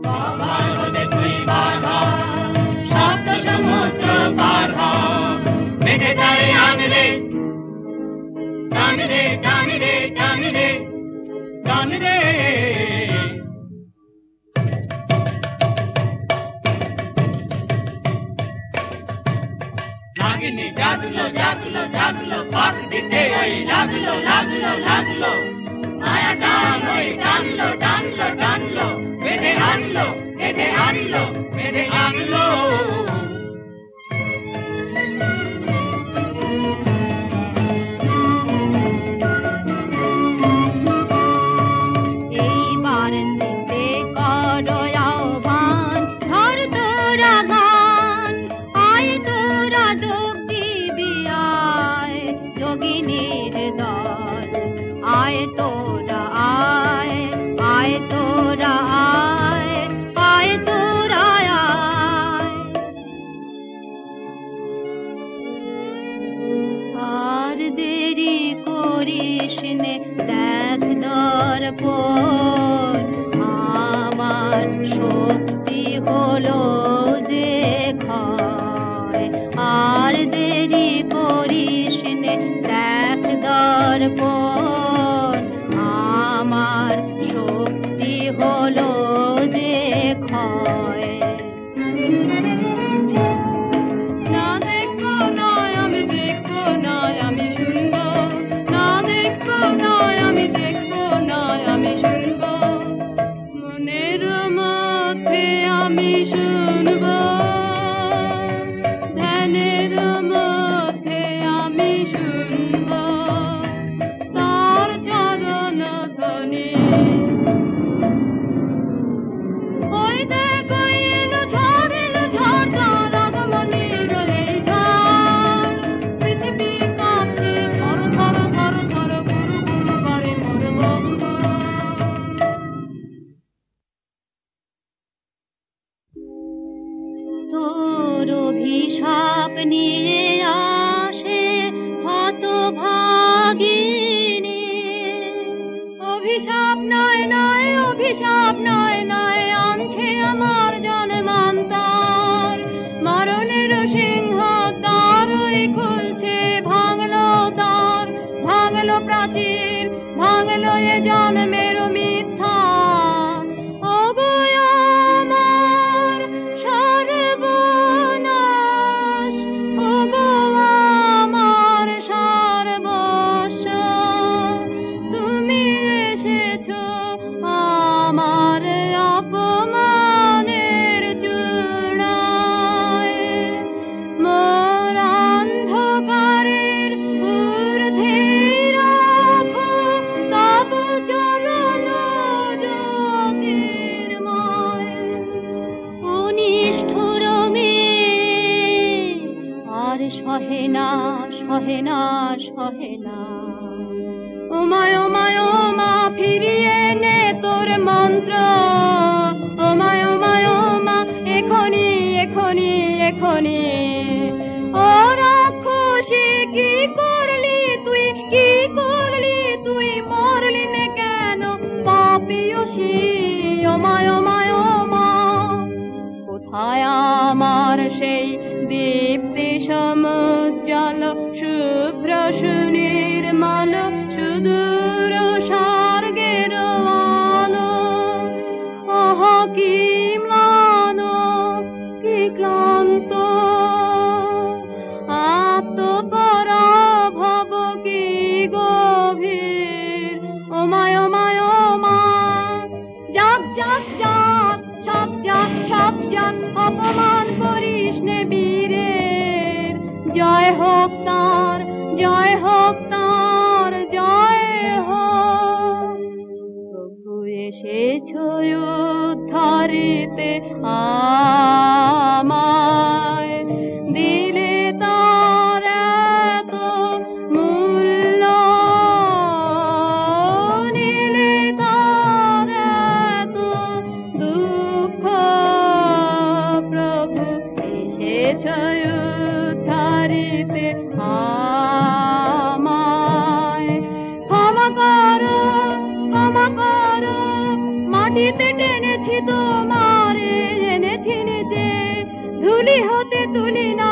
বাবার হতে তুই বার হ সপ্ত সমুদ্র পার হ মেঘে তারে আনরে টানরে টানরে টানরে টানরে নাগিনী জাগলো জাগলো জাগলো পাক দিতে ওই লাগলো লাগলো লাগলো মায়া টান ওই টানলো টানলো টানলো বেঁধে আনলো বেঁধে আনলো বেঁধে আনলো এইবার নিতে করো আহ্বান ধর তোরা গান আয় তোরা যোগ দিবি আয় যোগিনীর দল আয় তোরা আয় আয় তোরা আয় শক্তি হলো যে ক্ষয়, আর দেরি করিস নে, দেখ দর্পণ আমার শক্তি হলো যে ক্ষয়। না দেখবো নয় আমি দেখবো নয় আমি শুনবো, না দেখবো নয় আমি দেখবো নয় আমি শুনবো, মনের মধ্যে আমি শুনবো, ধ্যানের মধ্যে আমি শুনবো তার চরণ ধ্বনি। ওই দেখ এলো ঝড় তার আগমনের এই ঝড়, পৃথিবী কাঁপছে থর থর থর থর, গুরু গুরু করে মোর বন্ধ। তোর অভিশাপ নিয়ে আসে হতভাগিনী, অভিশাপ নয় নয় অভিশাপ নয় নয়, আনছে আমার জন্মান্তর, মরণের সিংহ দ্বারই খুলছে, ভাঙলো দ্বার, ভাঙলো প্রাচীর, ভাঙলো এ জন্মের মিথ্যা। ওগো আমার সর্বনাশ, ওগো আমার সর্বস্ব, তুমি এসেছো আমার অপমানের চূড়ায়, মোর অন্ধকারের ঊর্ধ্বে রাখো তব চরণ জ্যোতির্ময়। অনিষ্ঠুর মেয়ে আর সহে না সহে না সহে না, ওমায় ওমায় ওমা ফিরিয়ে নে তোর মন্ত্র, ওমায় ওমায় ওমা এখনি এখনি এখনি। ওরা খুশি কি করলি তুই, কি করলি তুই, মরলি নে কেন পাপিয়সী, ওমায় ওমায় ওমা। কোথায় আমার সেই দীপ্তি সমুজ্জ্বল শুভ্র সুনির্মল সুদূর স্বর্গের আলো, আহা কি ম্লান কি ক্লান্ত, আত্মপরাভব কি গভীর, ওমায় ওমায় ওমা। যাক যাক যাক সব যাক সব যাক, অপমান করিস নে বীরের, জয় হোক তার জয় হোক তার জয় হোক। প্রভু এসেছো উদ্ধারিতে আমায়, দিলে তার এত মূল্য, নিলে তার এত দুঃখ, প্রভু এসেছো উদ্ধারিতে আমায়। ক্ষমা করো ক্ষমা করো, মাটিতে টেনেছি তোমারে, এনেছি নিজে ধুলি হতে তুলি না